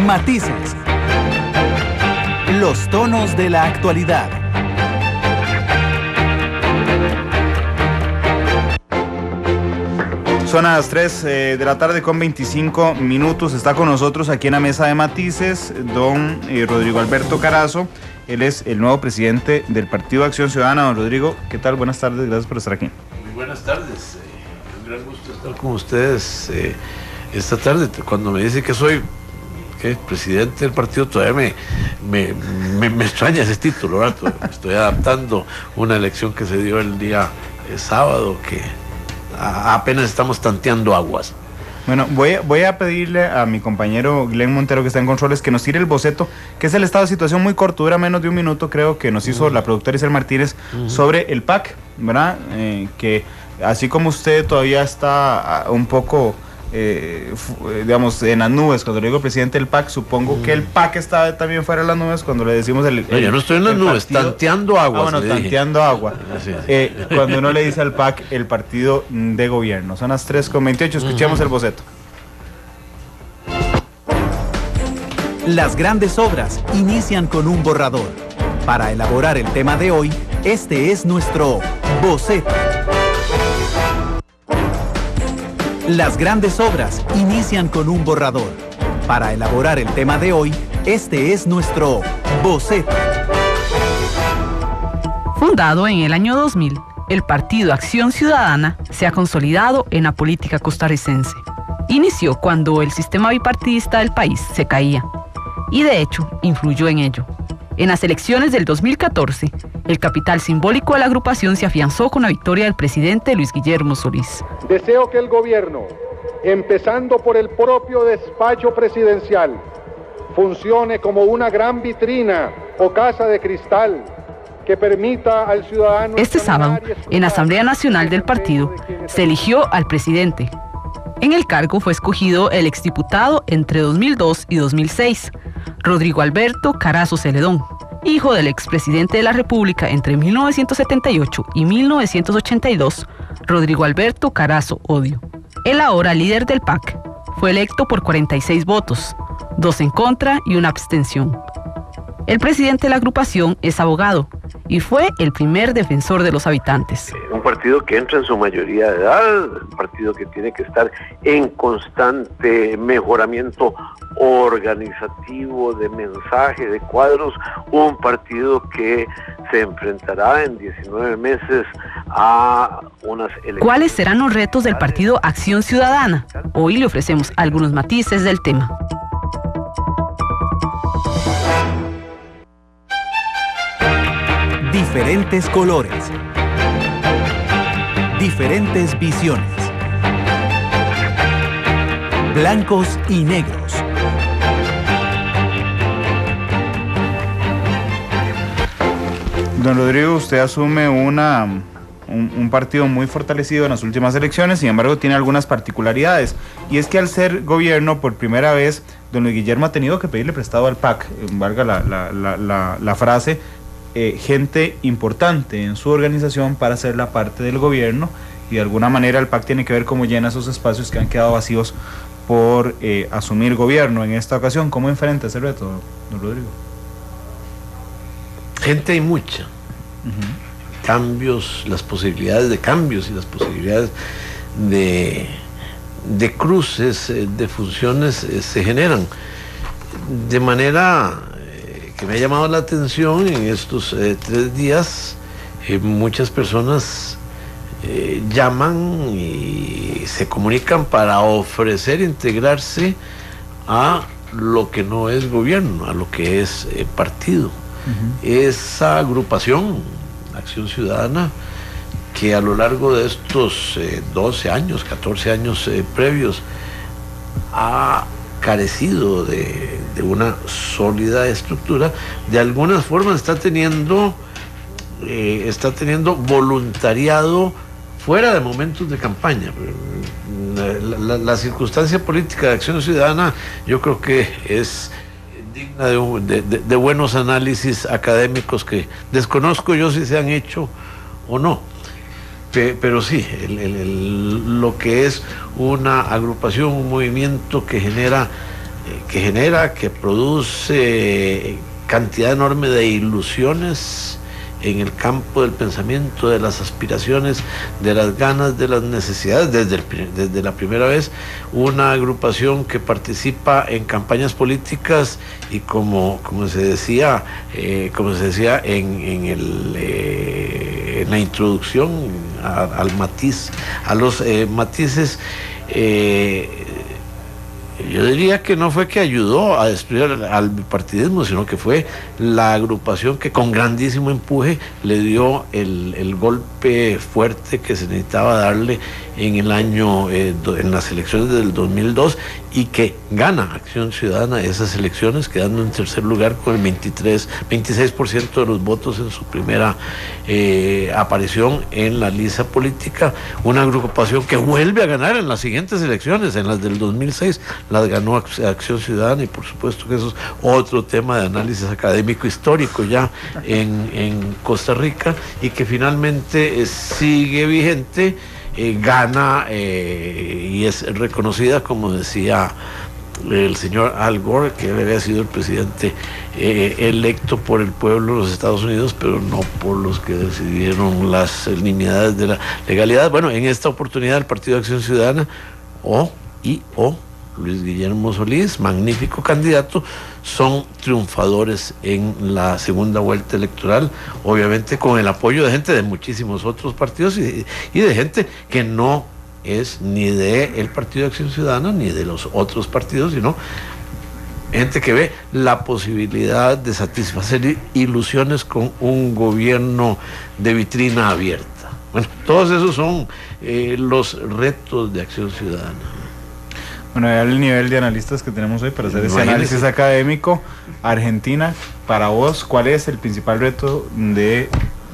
Matices. Los tonos de la actualidad. Son las 3 de la tarde con 25 minutos. Está con nosotros aquí en la mesa de Matices don Rodrigo Alberto Carazo. Él es el nuevo presidente del Partido Acción Ciudadana. Don Rodrigo, ¿qué tal? Buenas tardes, gracias por estar aquí. Muy buenas tardes. Un gran gusto estar con ustedes esta tarde. Cuando me dice que soy presidente del partido, todavía me extraña ese título, ¿verdad? Estoy adaptando una elección que se dio el día sábado, que apenas estamos tanteando aguas. Bueno, voy a pedirle a mi compañero Glenn Montero, que está en controles, que nos tire el boceto, que es el estado de situación muy corto, dura menos de 1 minuto, creo que nos hizo la productora Isabel Martínez sobre el PAC, ¿verdad? Que así como usted todavía está un poco, digamos, en las nubes cuando le digo presidente del PAC, supongo que el PAC está también fuera de las nubes cuando le decimos yo no estoy en las nubes, partido, tanteando aguas. Bueno, tanteando agua. Cuando uno le dice al PAC el partido de gobierno. Son las 3:28, escuchemos el boceto. Las grandes obras inician con un borrador. Para elaborar el tema de hoy, este es nuestro boceto. Las grandes obras inician con un borrador. Para elaborar el tema de hoy, Este es nuestro boceto. Fundado en el año 2000, el Partido Acción Ciudadana se ha consolidado en la política costarricense. Inició cuando el sistema bipartidista del país se caía y de hecho influyó en ello. En las elecciones del 2014, el capital simbólico de la agrupación se afianzó con la victoria del presidente Luis Guillermo Solís. Deseo que el gobierno, empezando por el propio despacho presidencial, funcione como una gran vitrina o casa de cristal que permita al ciudadano... Este sábado, en la Asamblea Nacional del partido, se eligió al presidente. En el cargo fue escogido el exdiputado entre 2002 y 2006, Rodrigo Alberto Carazo Celedón, hijo del expresidente de la República entre 1978 y 1982, Rodrigo Alberto Carazo Odio. El ahora líder del PAC fue electo por 46 votos, 2 en contra y 1 abstención. El presidente de la agrupación es abogado y fue el primer defensor de los habitantes. Un partido que entra en su mayoría de edad, un partido que tiene que estar en constante mejoramiento organizativo, de mensaje, de cuadros, un partido que se enfrentará en 19 meses a unas elecciones. ¿Cuáles serán los retos del Partido Acción Ciudadana? Hoy le ofrecemos algunos matices del tema. Diferentes colores. Diferentes visiones. Blancos y negros. Don Rodrigo, usted asume un partido muy fortalecido en las últimas elecciones, sin embargo tiene algunas particularidades, y es que al ser gobierno por primera vez, don Luis Guillermo ha tenido que pedirle prestado al PAC, valga la frase, gente importante en su organización para ser la parte del gobierno, y de alguna manera el PAC tiene que ver cómo llena esos espacios que han quedado vacíos por asumir gobierno en esta ocasión. ¿Cómo enfrenta ese reto, don Rodrigo? Gente hay mucha. Cambios, las posibilidades de cambios y las posibilidades de cruces, de funciones se generan. De manera que me ha llamado la atención en estos 3 días, muchas personas llaman y se comunican para ofrecer integrarse a lo que no es gobierno, a lo que es partido. Esa agrupación, Acción Ciudadana, que a lo largo de estos 12 años, 14 años previos, ha carecido de una sólida estructura, de algunas formas está teniendo voluntariado fuera de momentos de campaña. La circunstancia política de Acción Ciudadana yo creo que es digna de buenos análisis académicos que desconozco yo si se han hecho o no, pero sí, lo que es una agrupación, un movimiento que produce cantidad enorme de ilusiones en el campo del pensamiento, de las aspiraciones, de las ganas, de las necesidades, desde la primera vez, una agrupación que participa en campañas políticas y como se decía en la introducción al matiz, a los matices, yo diría que no fue que ayudó a destruir al bipartidismo, sino que fue la agrupación que con grandísimo empuje le dio el golpe fuerte que se necesitaba darle en las elecciones del 2002, y que gana Acción Ciudadana esas elecciones, quedando en tercer lugar con el 26% de los votos en su primera aparición en la lista política. Una agrupación que vuelve a ganar en las siguientes elecciones, en las del 2006 las ganó Acción Ciudadana, y por supuesto que eso es otro tema de análisis académico histórico ya en Costa Rica, y que finalmente sigue vigente, gana y es reconocida, como decía el señor Al Gore, que había sido el presidente electo por el pueblo de los Estados Unidos, pero no por los que decidieron las nimiedades de la legalidad. Bueno, en esta oportunidad el Partido de Acción Ciudadana, Luis Guillermo Solís, magnífico candidato, son triunfadores en la segunda vuelta electoral, obviamente con el apoyo de gente de muchísimos otros partidos y de gente que no es ni de el Partido de Acción Ciudadana ni de los otros partidos, sino gente que ve la posibilidad de satisfacer ilusiones con un gobierno de vitrina abierta. Bueno, todos esos son los retos de Acción Ciudadana. Bueno, ya el nivel de analistas que tenemos hoy para hacer ese análisis académico. Argentina, para vos, ¿cuál es el principal reto de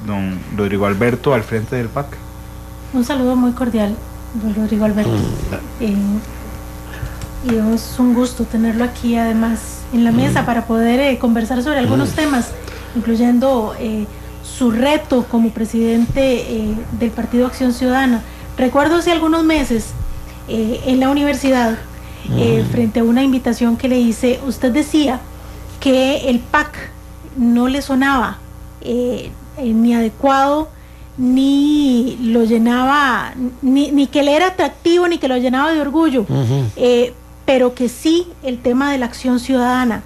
don Rodrigo Alberto al frente del PAC? Un saludo muy cordial, don Rodrigo Alberto. Y es un gusto tenerlo aquí además en la mesa para poder conversar sobre algunos temas, incluyendo su reto como presidente del Partido Acción Ciudadana. Recuerdo hace algunos meses en la universidad, frente a una invitación que le hice, usted decía que el PAC no le sonaba ni adecuado, ni lo llenaba, ni que le era atractivo, ni que lo llenaba de orgullo, pero que sí el tema de la acción ciudadana,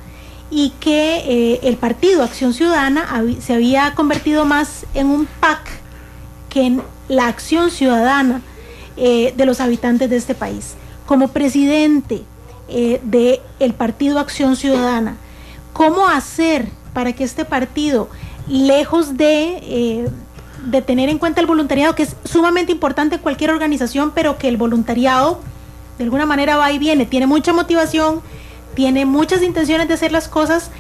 y que el partido Acción Ciudadana se había convertido más en un PAC que en la acción ciudadana de los habitantes de este país. Como presidente del partido Acción Ciudadana, ¿cómo hacer para que este partido, lejos de tener en cuenta el voluntariado, que es sumamente importante en cualquier organización, pero que el voluntariado de alguna manera va y viene, tiene mucha motivación, tiene muchas intenciones de hacer las cosas,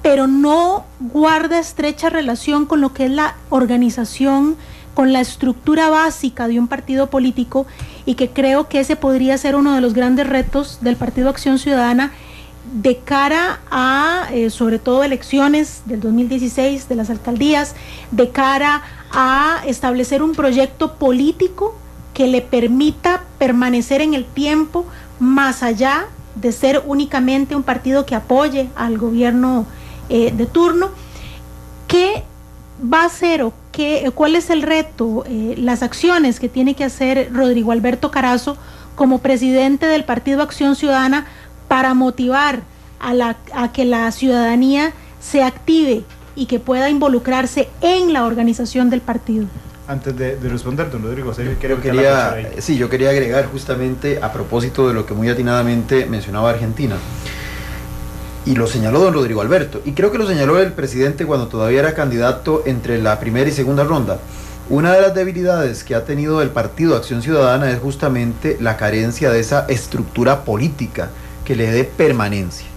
pero no guarda estrecha relación con lo que es la organización, con la estructura básica de un partido político, y que creo que ese podría ser uno de los grandes retos del Partido Acción Ciudadana de cara a, sobre todo, elecciones del 2016, de las alcaldías, de cara a establecer un proyecto político que le permita permanecer en el tiempo, más allá de ser únicamente un partido que apoye al gobierno de turno. ¿Qué va a hacer o cuál es el reto, las acciones que tiene que hacer Rodrigo Alberto Carazo como presidente del Partido Acción Ciudadana para motivar a que la ciudadanía se active y que pueda involucrarse en la organización del partido? Antes de responder, don Rodrigo, yo quería agregar justamente a propósito de lo que muy atinadamente mencionaba Argentina, y lo señaló don Rodrigo Alberto, y creo que lo señaló el presidente cuando todavía era candidato entre la primera y segunda ronda. Una de las debilidades que ha tenido el Partido Acción Ciudadana es justamente la carencia de esa estructura política que le dé permanencia,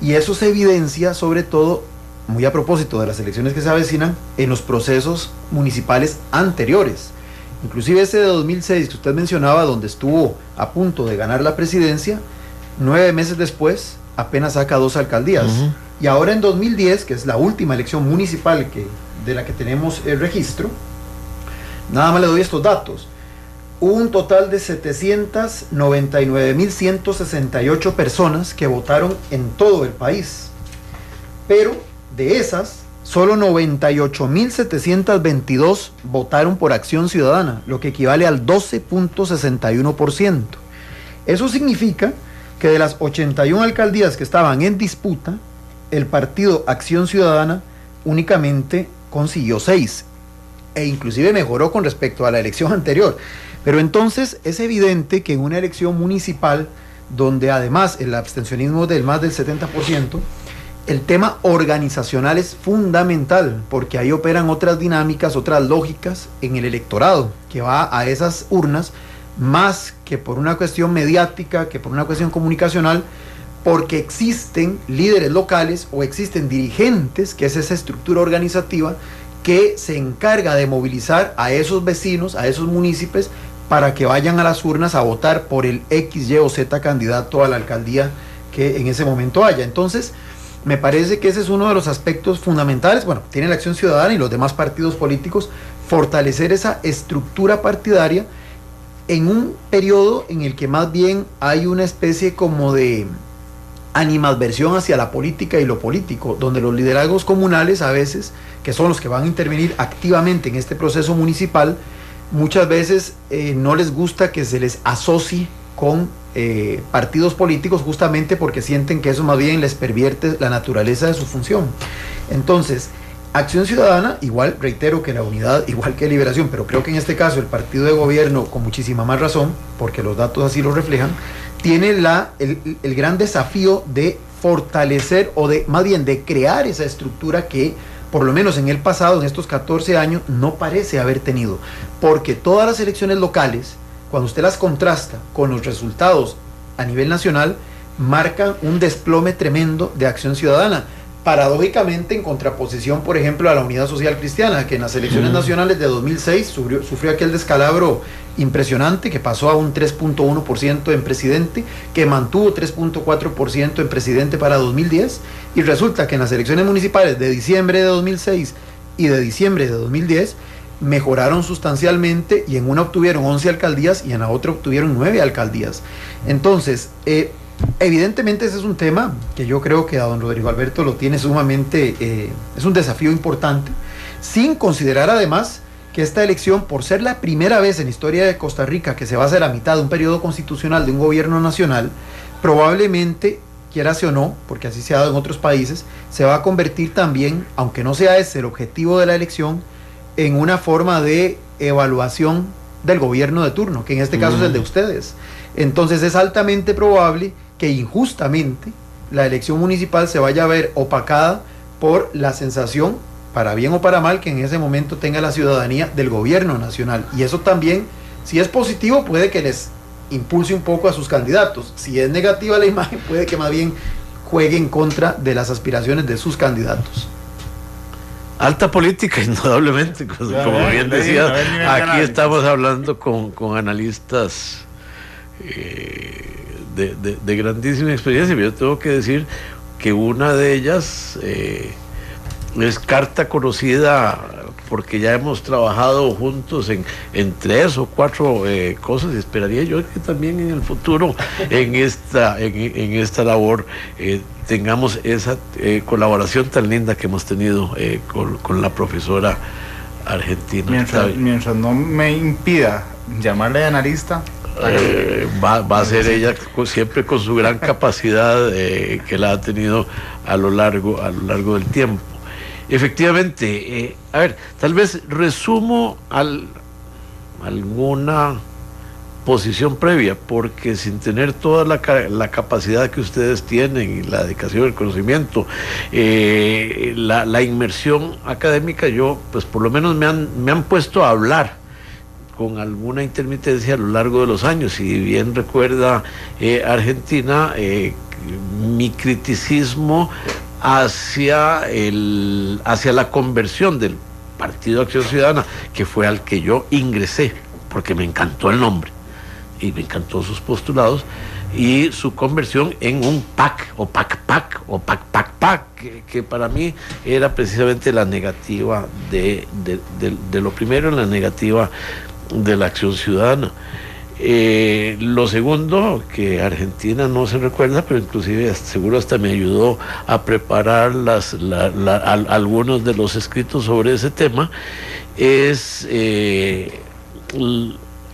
y eso se evidencia sobre todo, muy a propósito de las elecciones que se avecinan, en los procesos municipales anteriores. Inclusive ese de 2006 que usted mencionaba, donde estuvo a punto de ganar la presidencia, 9 meses después apenas saca 2 alcaldías. Y ahora en 2010, que es la última elección municipal de la que tenemos el registro, nada más le doy estos datos: hubo un total de 799.168 personas que votaron en todo el país, pero de esas, solo 98.722 votaron por Acción Ciudadana, lo que equivale al 12.61%. Eso significa que de las 81 alcaldías que estaban en disputa, el partido Acción Ciudadana únicamente consiguió 6, e inclusive mejoró con respecto a la elección anterior. Pero entonces es evidente que en una elección municipal, donde además el abstencionismo es del más del 70%, el tema organizacional es fundamental, porque ahí operan otras dinámicas, otras lógicas en el electorado que va a esas urnas, más que por una cuestión mediática, que por una cuestión comunicacional, porque existen líderes locales o existen dirigentes, que es esa estructura organizativa que se encarga de movilizar a esos vecinos, a esos municipios, para que vayan a las urnas a votar por el X, Y o Z candidato a la alcaldía que en ese momento haya. Entonces, me parece que ese es uno de los aspectos fundamentales. Bueno, tiene la Acción Ciudadana y los demás partidos políticos, fortalecer esa estructura partidaria en un periodo en el que más bien hay una especie como de animadversión hacia la política y lo político, donde los liderazgos comunales a veces, que son los que van a intervenir activamente en este proceso municipal, muchas veces no les gusta que se les asocie con partidos políticos, justamente porque sienten que eso más bien les pervierte la naturaleza de su función. Entonces, Acción Ciudadana, igual, reitero que la unidad, igual que Liberación, pero creo que en este caso el partido de gobierno, con muchísima más razón, porque los datos así lo reflejan, tiene el gran desafío de fortalecer, o de más bien de crear esa estructura que, por lo menos en el pasado, en estos 14 años, no parece haber tenido. Porque todas las elecciones locales, cuando usted las contrasta con los resultados a nivel nacional, marcan un desplome tremendo de Acción Ciudadana. Paradójicamente, en contraposición, por ejemplo, a la Unidad Social Cristiana, que en las elecciones nacionales de 2006 sufrió aquel descalabro impresionante, que pasó a un 3.1% en presidente, que mantuvo 3.4% en presidente para 2010, y resulta que en las elecciones municipales de diciembre de 2006 y de diciembre de 2010 mejoraron sustancialmente, y en una obtuvieron 11 alcaldías y en la otra obtuvieron 9 alcaldías. Entonces, evidentemente ese es un tema que yo creo que a don Rodrigo Alberto lo tiene sumamente, es un desafío importante, sin considerar además que esta elección, por ser la primera vez en la historia de Costa Rica que se va a hacer a mitad de un periodo constitucional de un gobierno nacional, probablemente, quieras o no, porque así se ha dado en otros países, se va a convertir también, aunque no sea ese el objetivo de la elección, en una forma de evaluación del gobierno de turno, que en este caso es el de ustedes. Entonces es altamente probable que injustamente la elección municipal se vaya a ver opacada por la sensación, para bien o para mal, que en ese momento tenga la ciudadanía del gobierno nacional. Y eso también, si es positivo, puede que les impulse un poco a sus candidatos. Si es negativa la imagen, puede que más bien juegue en contra de las aspiraciones de sus candidatos. Alta política, indudablemente, como bien decía, aquí estamos hablando con analistas de grandísima experiencia. Yo tengo que decir que una de ellas es carta conocida, porque ya hemos trabajado juntos en 3 o 4 cosas, y esperaría yo que también en el futuro en esta labor tengamos esa colaboración tan linda que hemos tenido con la profesora argentina. Mientras no me impida llamarle analista, va a ser ella siempre con su gran capacidad que la ha tenido a lo largo del tiempo. Efectivamente, a ver, tal vez resumo alguna posición previa, porque sin tener toda la capacidad que ustedes tienen, y la dedicación, el conocimiento, la inmersión académica, yo, pues por lo menos me han puesto a hablar con alguna intermitencia a lo largo de los años. Si bien recuerda Argentina, mi criticismo hacia la conversión del Partido Acción Ciudadana, que fue al que yo ingresé, porque me encantó el nombre y me encantó sus postulados, y su conversión en un PAC o PAC-PAC o PAC-PAC-PAC, que para mí era precisamente la negativa de lo primero, la negativa de la Acción Ciudadana. Lo segundo, que Argentina no se recuerda, pero inclusive seguro hasta me ayudó a preparar algunos de los escritos sobre ese tema, es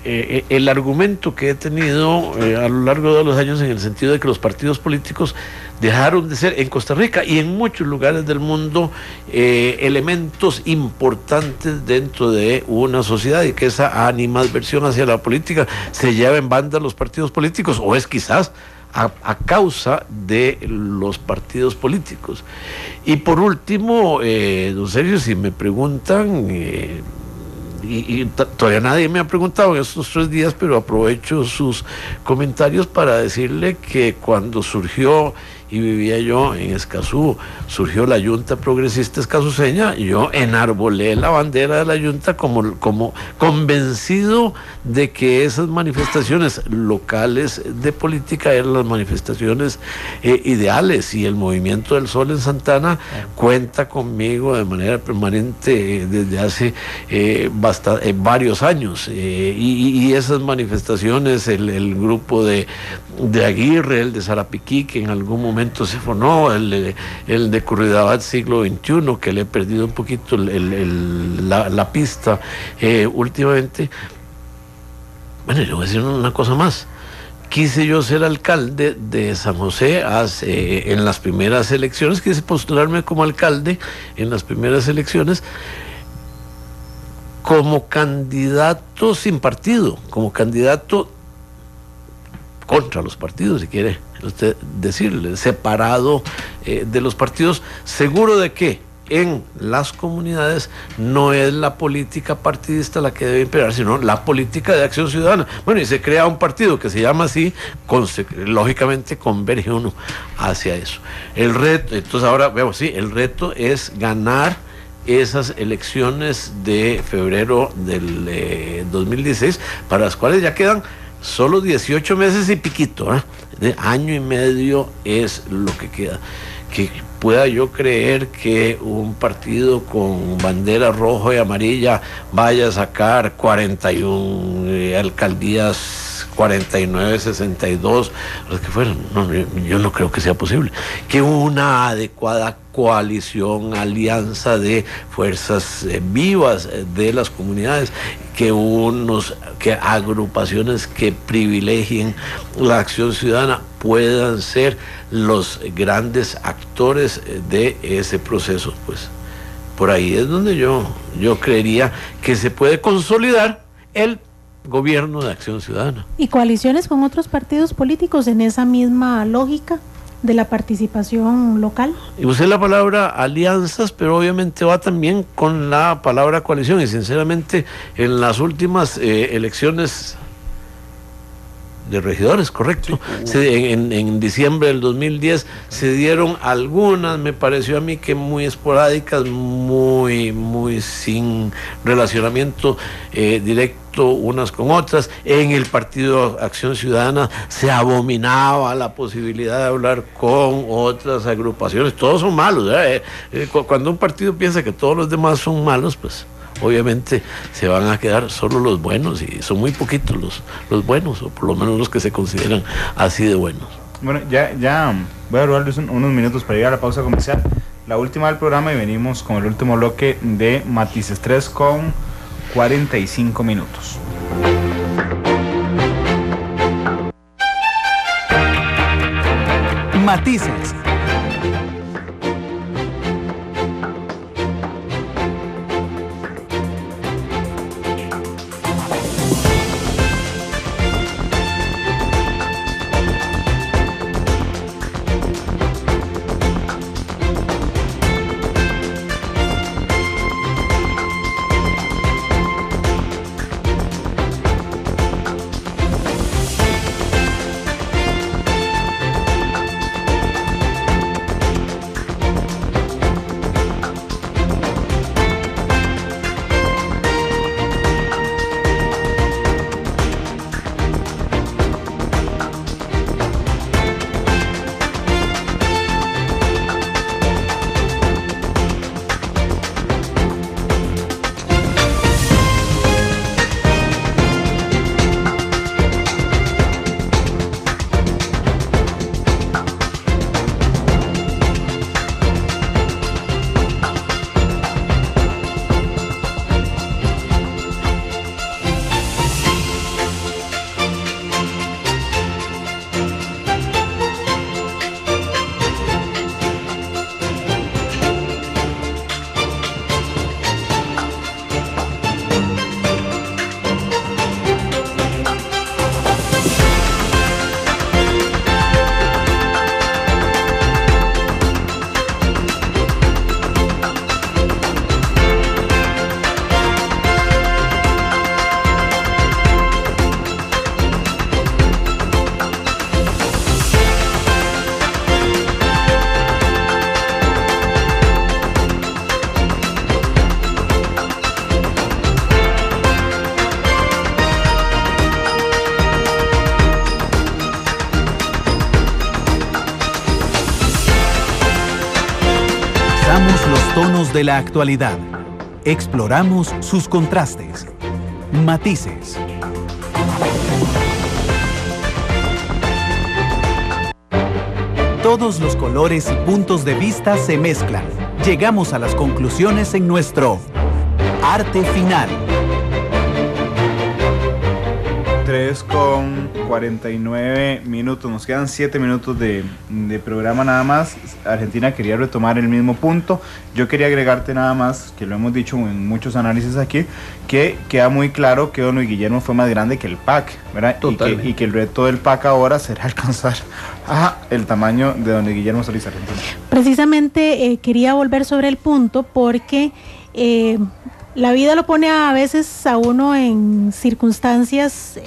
el argumento que he tenido a lo largo de los años, en el sentido de que los partidos políticos dejaron de ser en Costa Rica y en muchos lugares del mundo elementos importantes dentro de una sociedad, y que esa animadversión hacia la política se lleva en banda a los partidos políticos, o es quizás a causa de los partidos políticos. Y por último, don Sergio, si me preguntan, y todavía nadie me ha preguntado en estos 3 días, pero aprovecho sus comentarios para decirle que cuando surgió, y vivía yo en Escazú, surgió la Junta Progresista Escazuseña, yo enarbolé la bandera de la Junta como convencido de que esas manifestaciones locales de política eran las manifestaciones ideales, y el Movimiento del Sol en Santana cuenta conmigo de manera permanente desde hace varios años, y esas manifestaciones, el grupo de Aguirre, el de Sarapiquí, que en algún momento se formó, el de Curridabat Siglo XXI, que le he perdido un poquito la pista últimamente. Bueno, le voy a decir una cosa más, quise yo ser alcalde de San José en las primeras elecciones, quise postularme como alcalde en las primeras elecciones como candidato sin partido, como candidato contra los partidos, si quiere usted decirle, separado de los partidos, seguro de que en las comunidades no es la política partidista la que debe imperar, sino la política de acción ciudadana. Bueno, y se crea un partido que se llama así, lógicamente converge uno hacia eso. El reto, entonces ahora vemos, sí, el reto es ganar esas elecciones de febrero del 2016, para las cuales ya quedan solo 18 meses y piquito, de año y medio es lo que queda. Que pueda yo creer que un partido con bandera roja y amarilla vaya a sacar 41 alcaldías, 49, 62, los que fueran. No, yo no creo que sea posible. Que una adecuada coalición, alianza de fuerzas vivas de las comunidades, que agrupaciones que privilegien la acción ciudadana puedan ser los grandes actores de ese proceso, pues por ahí es donde yo creería que se puede consolidar el gobierno de acción ciudadana. ¿Y coaliciones con otros partidos políticos en esa misma lógica de la participación local? Y usé la palabra alianzas, pero obviamente va también con la palabra coalición, y sinceramente en las últimas elecciones de regidores, correcto, sí. En diciembre del 2010 se dieron algunas, me pareció a mí que muy esporádicas, muy sin relacionamiento directo unas con otras. En el Partido Acción Ciudadana se abominaba la posibilidad de hablar con otras agrupaciones. Todos son malos, cuando un partido piensa que todos los demás son malos, pues obviamente se van a quedar solo los buenos, y son muy poquitos los buenos, o por lo menos los que se consideran así de buenos. Bueno, ya voy a robarles unos minutos para ir a la pausa comercial, la última del programa, y venimos con el último bloque de Matices 3 con 45 minutos. Matices. Los tonos de la actualidad. Exploramos sus contrastes. Matices. Todos los colores y puntos de vista se mezclan. Llegamos a las conclusiones en nuestro Arte Final. 3 10:49, nos quedan 7 minutos de programa nada más. Argentina quería retomar el mismo punto. Yo quería agregarte nada más, que lo hemos dicho en muchos análisis aquí, que queda muy claro que don Luis Guillermo fue más grande que el PAC, ¿verdad? Y que el reto del PAC ahora será alcanzar el tamaño de don Luis Guillermo Solís Argentina. Precisamente quería volver sobre el punto porque la vida lo pone a veces a uno en circunstancias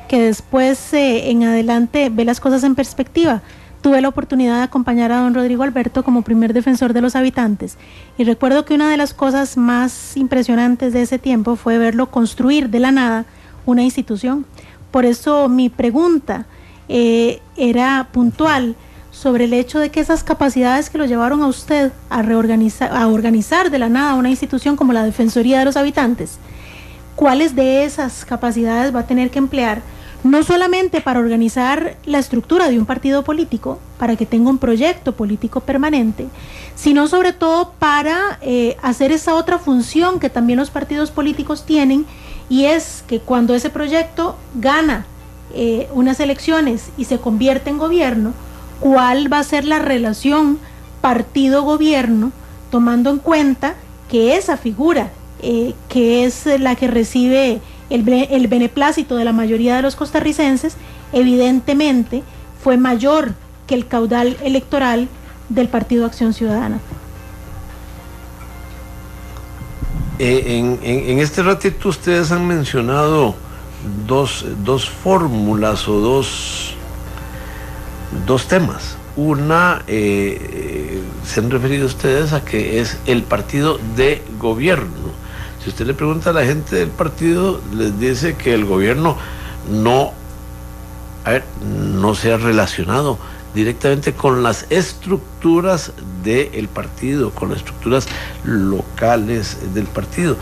que después en adelante ve las cosas en perspectiva. Tuve la oportunidad de acompañar a don Rodrigo Alberto como primer defensor de los habitantes y recuerdo que una de las cosas más impresionantes de ese tiempo fue verlo construir de la nada una institución. Por eso mi pregunta era puntual sobre el hecho de que esas capacidades que lo llevaron a usted a organizar de la nada una institución como la Defensoría de los Habitantes, ¿cuáles de esas capacidades va a tener que emplear? No solamente para organizar la estructura de un partido político, para que tenga un proyecto político permanente, sino sobre todo para hacer esa otra función que también los partidos políticos tienen, y es que cuando ese proyecto gana unas elecciones y se convierte en gobierno, ¿cuál va a ser la relación partido-gobierno, tomando en cuenta que esa figura, que es la que recibe el beneplácito de la mayoría de los costarricenses, evidentemente fue mayor que el caudal electoral del Partido Acción Ciudadana? En este ratito ustedes han mencionado dos fórmulas o dos temas. Una, se han referido ustedes a que es el partido de gobierno. Si usted le pregunta a la gente del partido, les dice que el gobierno no se ha relacionado directamente con las estructuras del partido, con las estructuras locales del partido.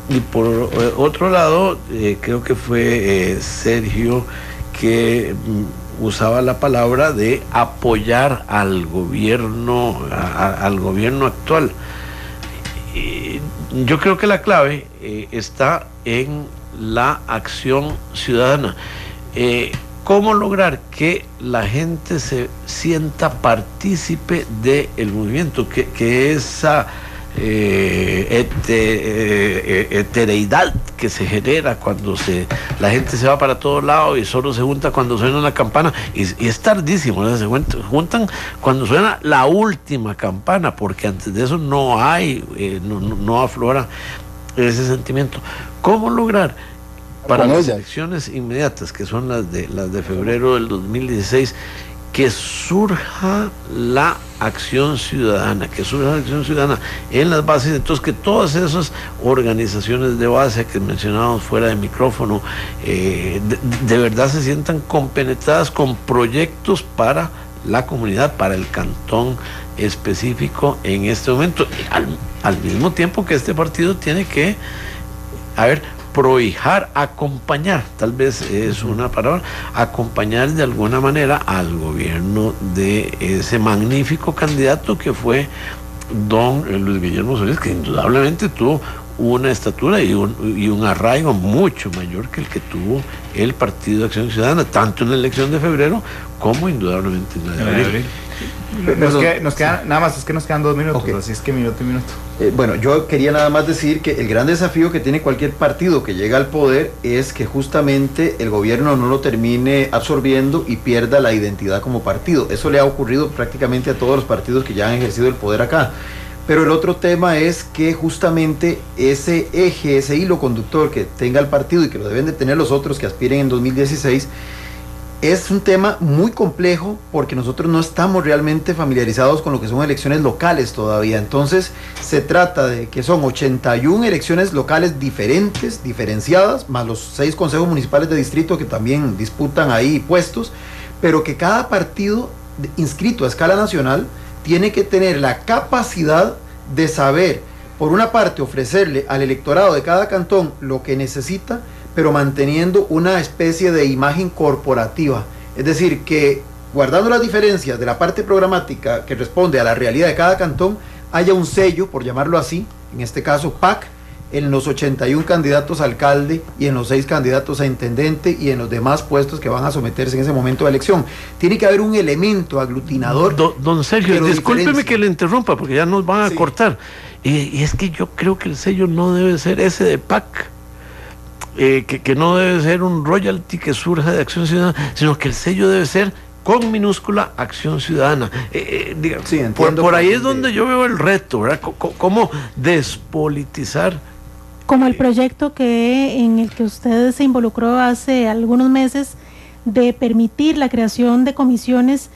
Y por otro lado, creo que fue Sergio que usaba la palabra de apoyar al gobierno actual. Yo creo que la clave está en la acción ciudadana. ¿Cómo lograr que la gente se sienta partícipe del movimiento? Que esa heterogeneidad que se genera cuando la gente se va para todos lados y solo se junta cuando suena la campana, y es tardísimo, ¿no? Se juntan cuando suena la última campana, porque antes de eso no hay, no aflora ese sentimiento. ¿Cómo lograr para las elecciones inmediatas, que son las de febrero del 2016, que surja la acción ciudadana, en las bases? Entonces, que todas esas organizaciones de base que mencionábamos fuera de micrófono, de verdad se sientan compenetradas con proyectos para la comunidad, para el cantón específico en este momento, al mismo tiempo que este partido tiene que, prohijar, acompañar, tal vez es una palabra, acompañar de alguna manera al gobierno de ese magnífico candidato que fue don Luis Guillermo Solís, que indudablemente tuvo una estatura y un arraigo mucho mayor que el que tuvo el Partido de Acción Ciudadana, tanto en la elección de febrero como indudablemente en la de abril. Nos quedan 2 minutos, okay. Así es que minuto y minuto. Bueno, yo quería nada más decir que el gran desafío que tiene cualquier partido que llega al poder es que justamente el gobierno no lo termine absorbiendo y pierda la identidad como partido. Eso le ha ocurrido prácticamente a todos los partidos que ya han ejercido el poder acá. Pero el otro tema es que justamente ese eje, ese hilo conductor que tenga el partido y que lo deben de tener los otros que aspiren en 2016, es un tema muy complejo porque nosotros no estamos realmente familiarizados con lo que son elecciones locales todavía. Entonces se trata de que son 81 elecciones locales diferenciadas, más los 6 consejos municipales de distrito que también disputan ahí puestos, pero que cada partido inscrito a escala nacional tiene que tener la capacidad de saber, por una parte, ofrecerle al electorado de cada cantón lo que necesita, pero manteniendo una especie de imagen corporativa. Es decir, que guardando las diferencias de la parte programática que responde a la realidad de cada cantón, haya un sello, por llamarlo así, en este caso PAC, en los 81 candidatos a alcalde y en los 6 candidatos a intendente y en los demás puestos que van a someterse en ese momento de elección. Tiene que haber un elemento aglutinador. Don Sergio, discúlpeme que le interrumpa porque ya nos van a cortar. Y es que yo creo que el sello no debe ser ese de PAC, que no debe ser un royalty que surja de Acción Ciudadana, sino que el sello debe ser con minúscula Acción Ciudadana. Sí, por ahí es donde yo veo el reto, ¿verdad? ¿Cómo despolitizar? Como el proyecto en el que usted se involucró hace algunos meses de permitir la creación de comisiones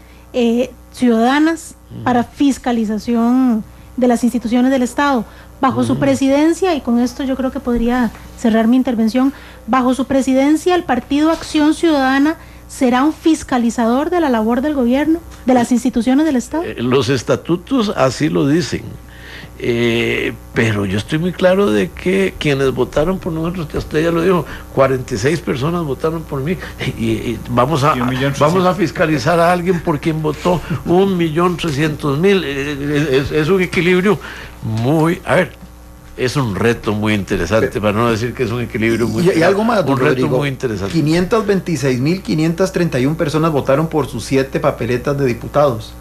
ciudadanas para fiscalización de las instituciones del Estado. Bajo su presidencia, y con esto yo creo que podría cerrar mi intervención, bajo su presidencia el Partido Acción Ciudadana será un fiscalizador de la labor del gobierno, de las instituciones del Estado. Los estatutos así lo dicen, pero yo estoy muy claro de que quienes votaron por nosotros, usted ya lo dijo, 46 personas votaron por mí, y vamos a fiscalizar a alguien por quien votó 1.300.000. Es un equilibrio muy, es un reto muy interesante, para no decir que es un equilibrio muy y algo más, un Rodrigo, reto muy interesante. 526.531 personas votaron por sus 7 papeletas de diputados.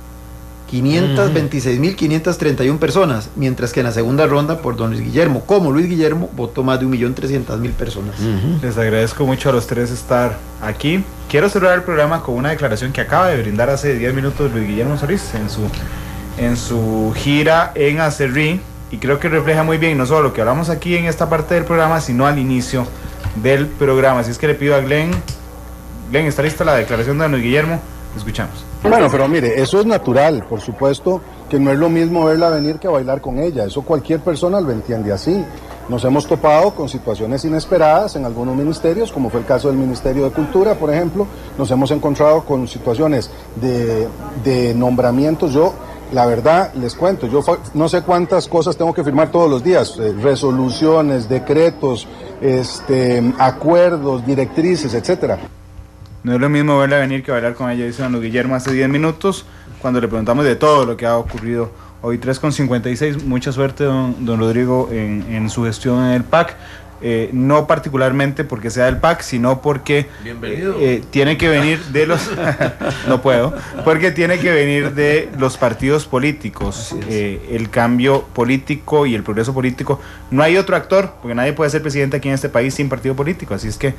526.531 personas, mientras que en la segunda ronda por don Luis Guillermo, como Luis Guillermo, votó más de 1.300.000 personas. Les agradezco mucho a los tres estar aquí. Quiero cerrar el programa con una declaración que acaba de brindar hace 10 minutos Luis Guillermo Solís en su gira en Acerrí, y creo que refleja muy bien no solo lo que hablamos aquí en esta parte del programa, sino al inicio del programa. Así es que le pido a Glenn, ¿está lista la declaración de don Luis Guillermo? Escuchamos. Bueno, pero mire, eso es natural, por supuesto que no es lo mismo verla venir que bailar con ella, eso cualquier persona lo entiende así. Nos hemos topado con situaciones inesperadas en algunos ministerios, como fue el caso del Ministerio de Cultura, por ejemplo. Nos hemos encontrado con situaciones de nombramientos. Yo, la verdad, les cuento, yo no sé cuántas cosas tengo que firmar todos los días, resoluciones, decretos, acuerdos, directrices, etcétera. No es lo mismo verla venir que bailar con ella, dice don Luis Guillermo hace 10 minutos, cuando le preguntamos de todo lo que ha ocurrido hoy. 3:56, mucha suerte don Rodrigo en su gestión en el PAC, no particularmente porque sea del PAC, sino porque tiene que venir de los no puedo, porque tiene que venir de los partidos políticos, el cambio político y el progreso político. No hay otro actor, porque nadie puede ser presidente aquí en este país sin partido político, así es que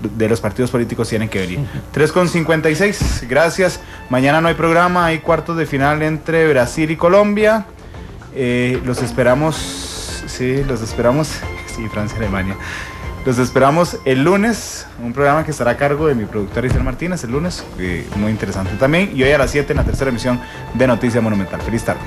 de los partidos políticos tienen que venir. 3:56, gracias. Mañana no hay programa, hay cuartos de final entre Brasil y Colombia. Los esperamos, Francia y Alemania. Los esperamos el lunes, un programa que estará a cargo de mi productor Isel Martínez el lunes, muy interesante también. Y hoy a las 7 en la tercera emisión de Noticia Monumental. Feliz tarde.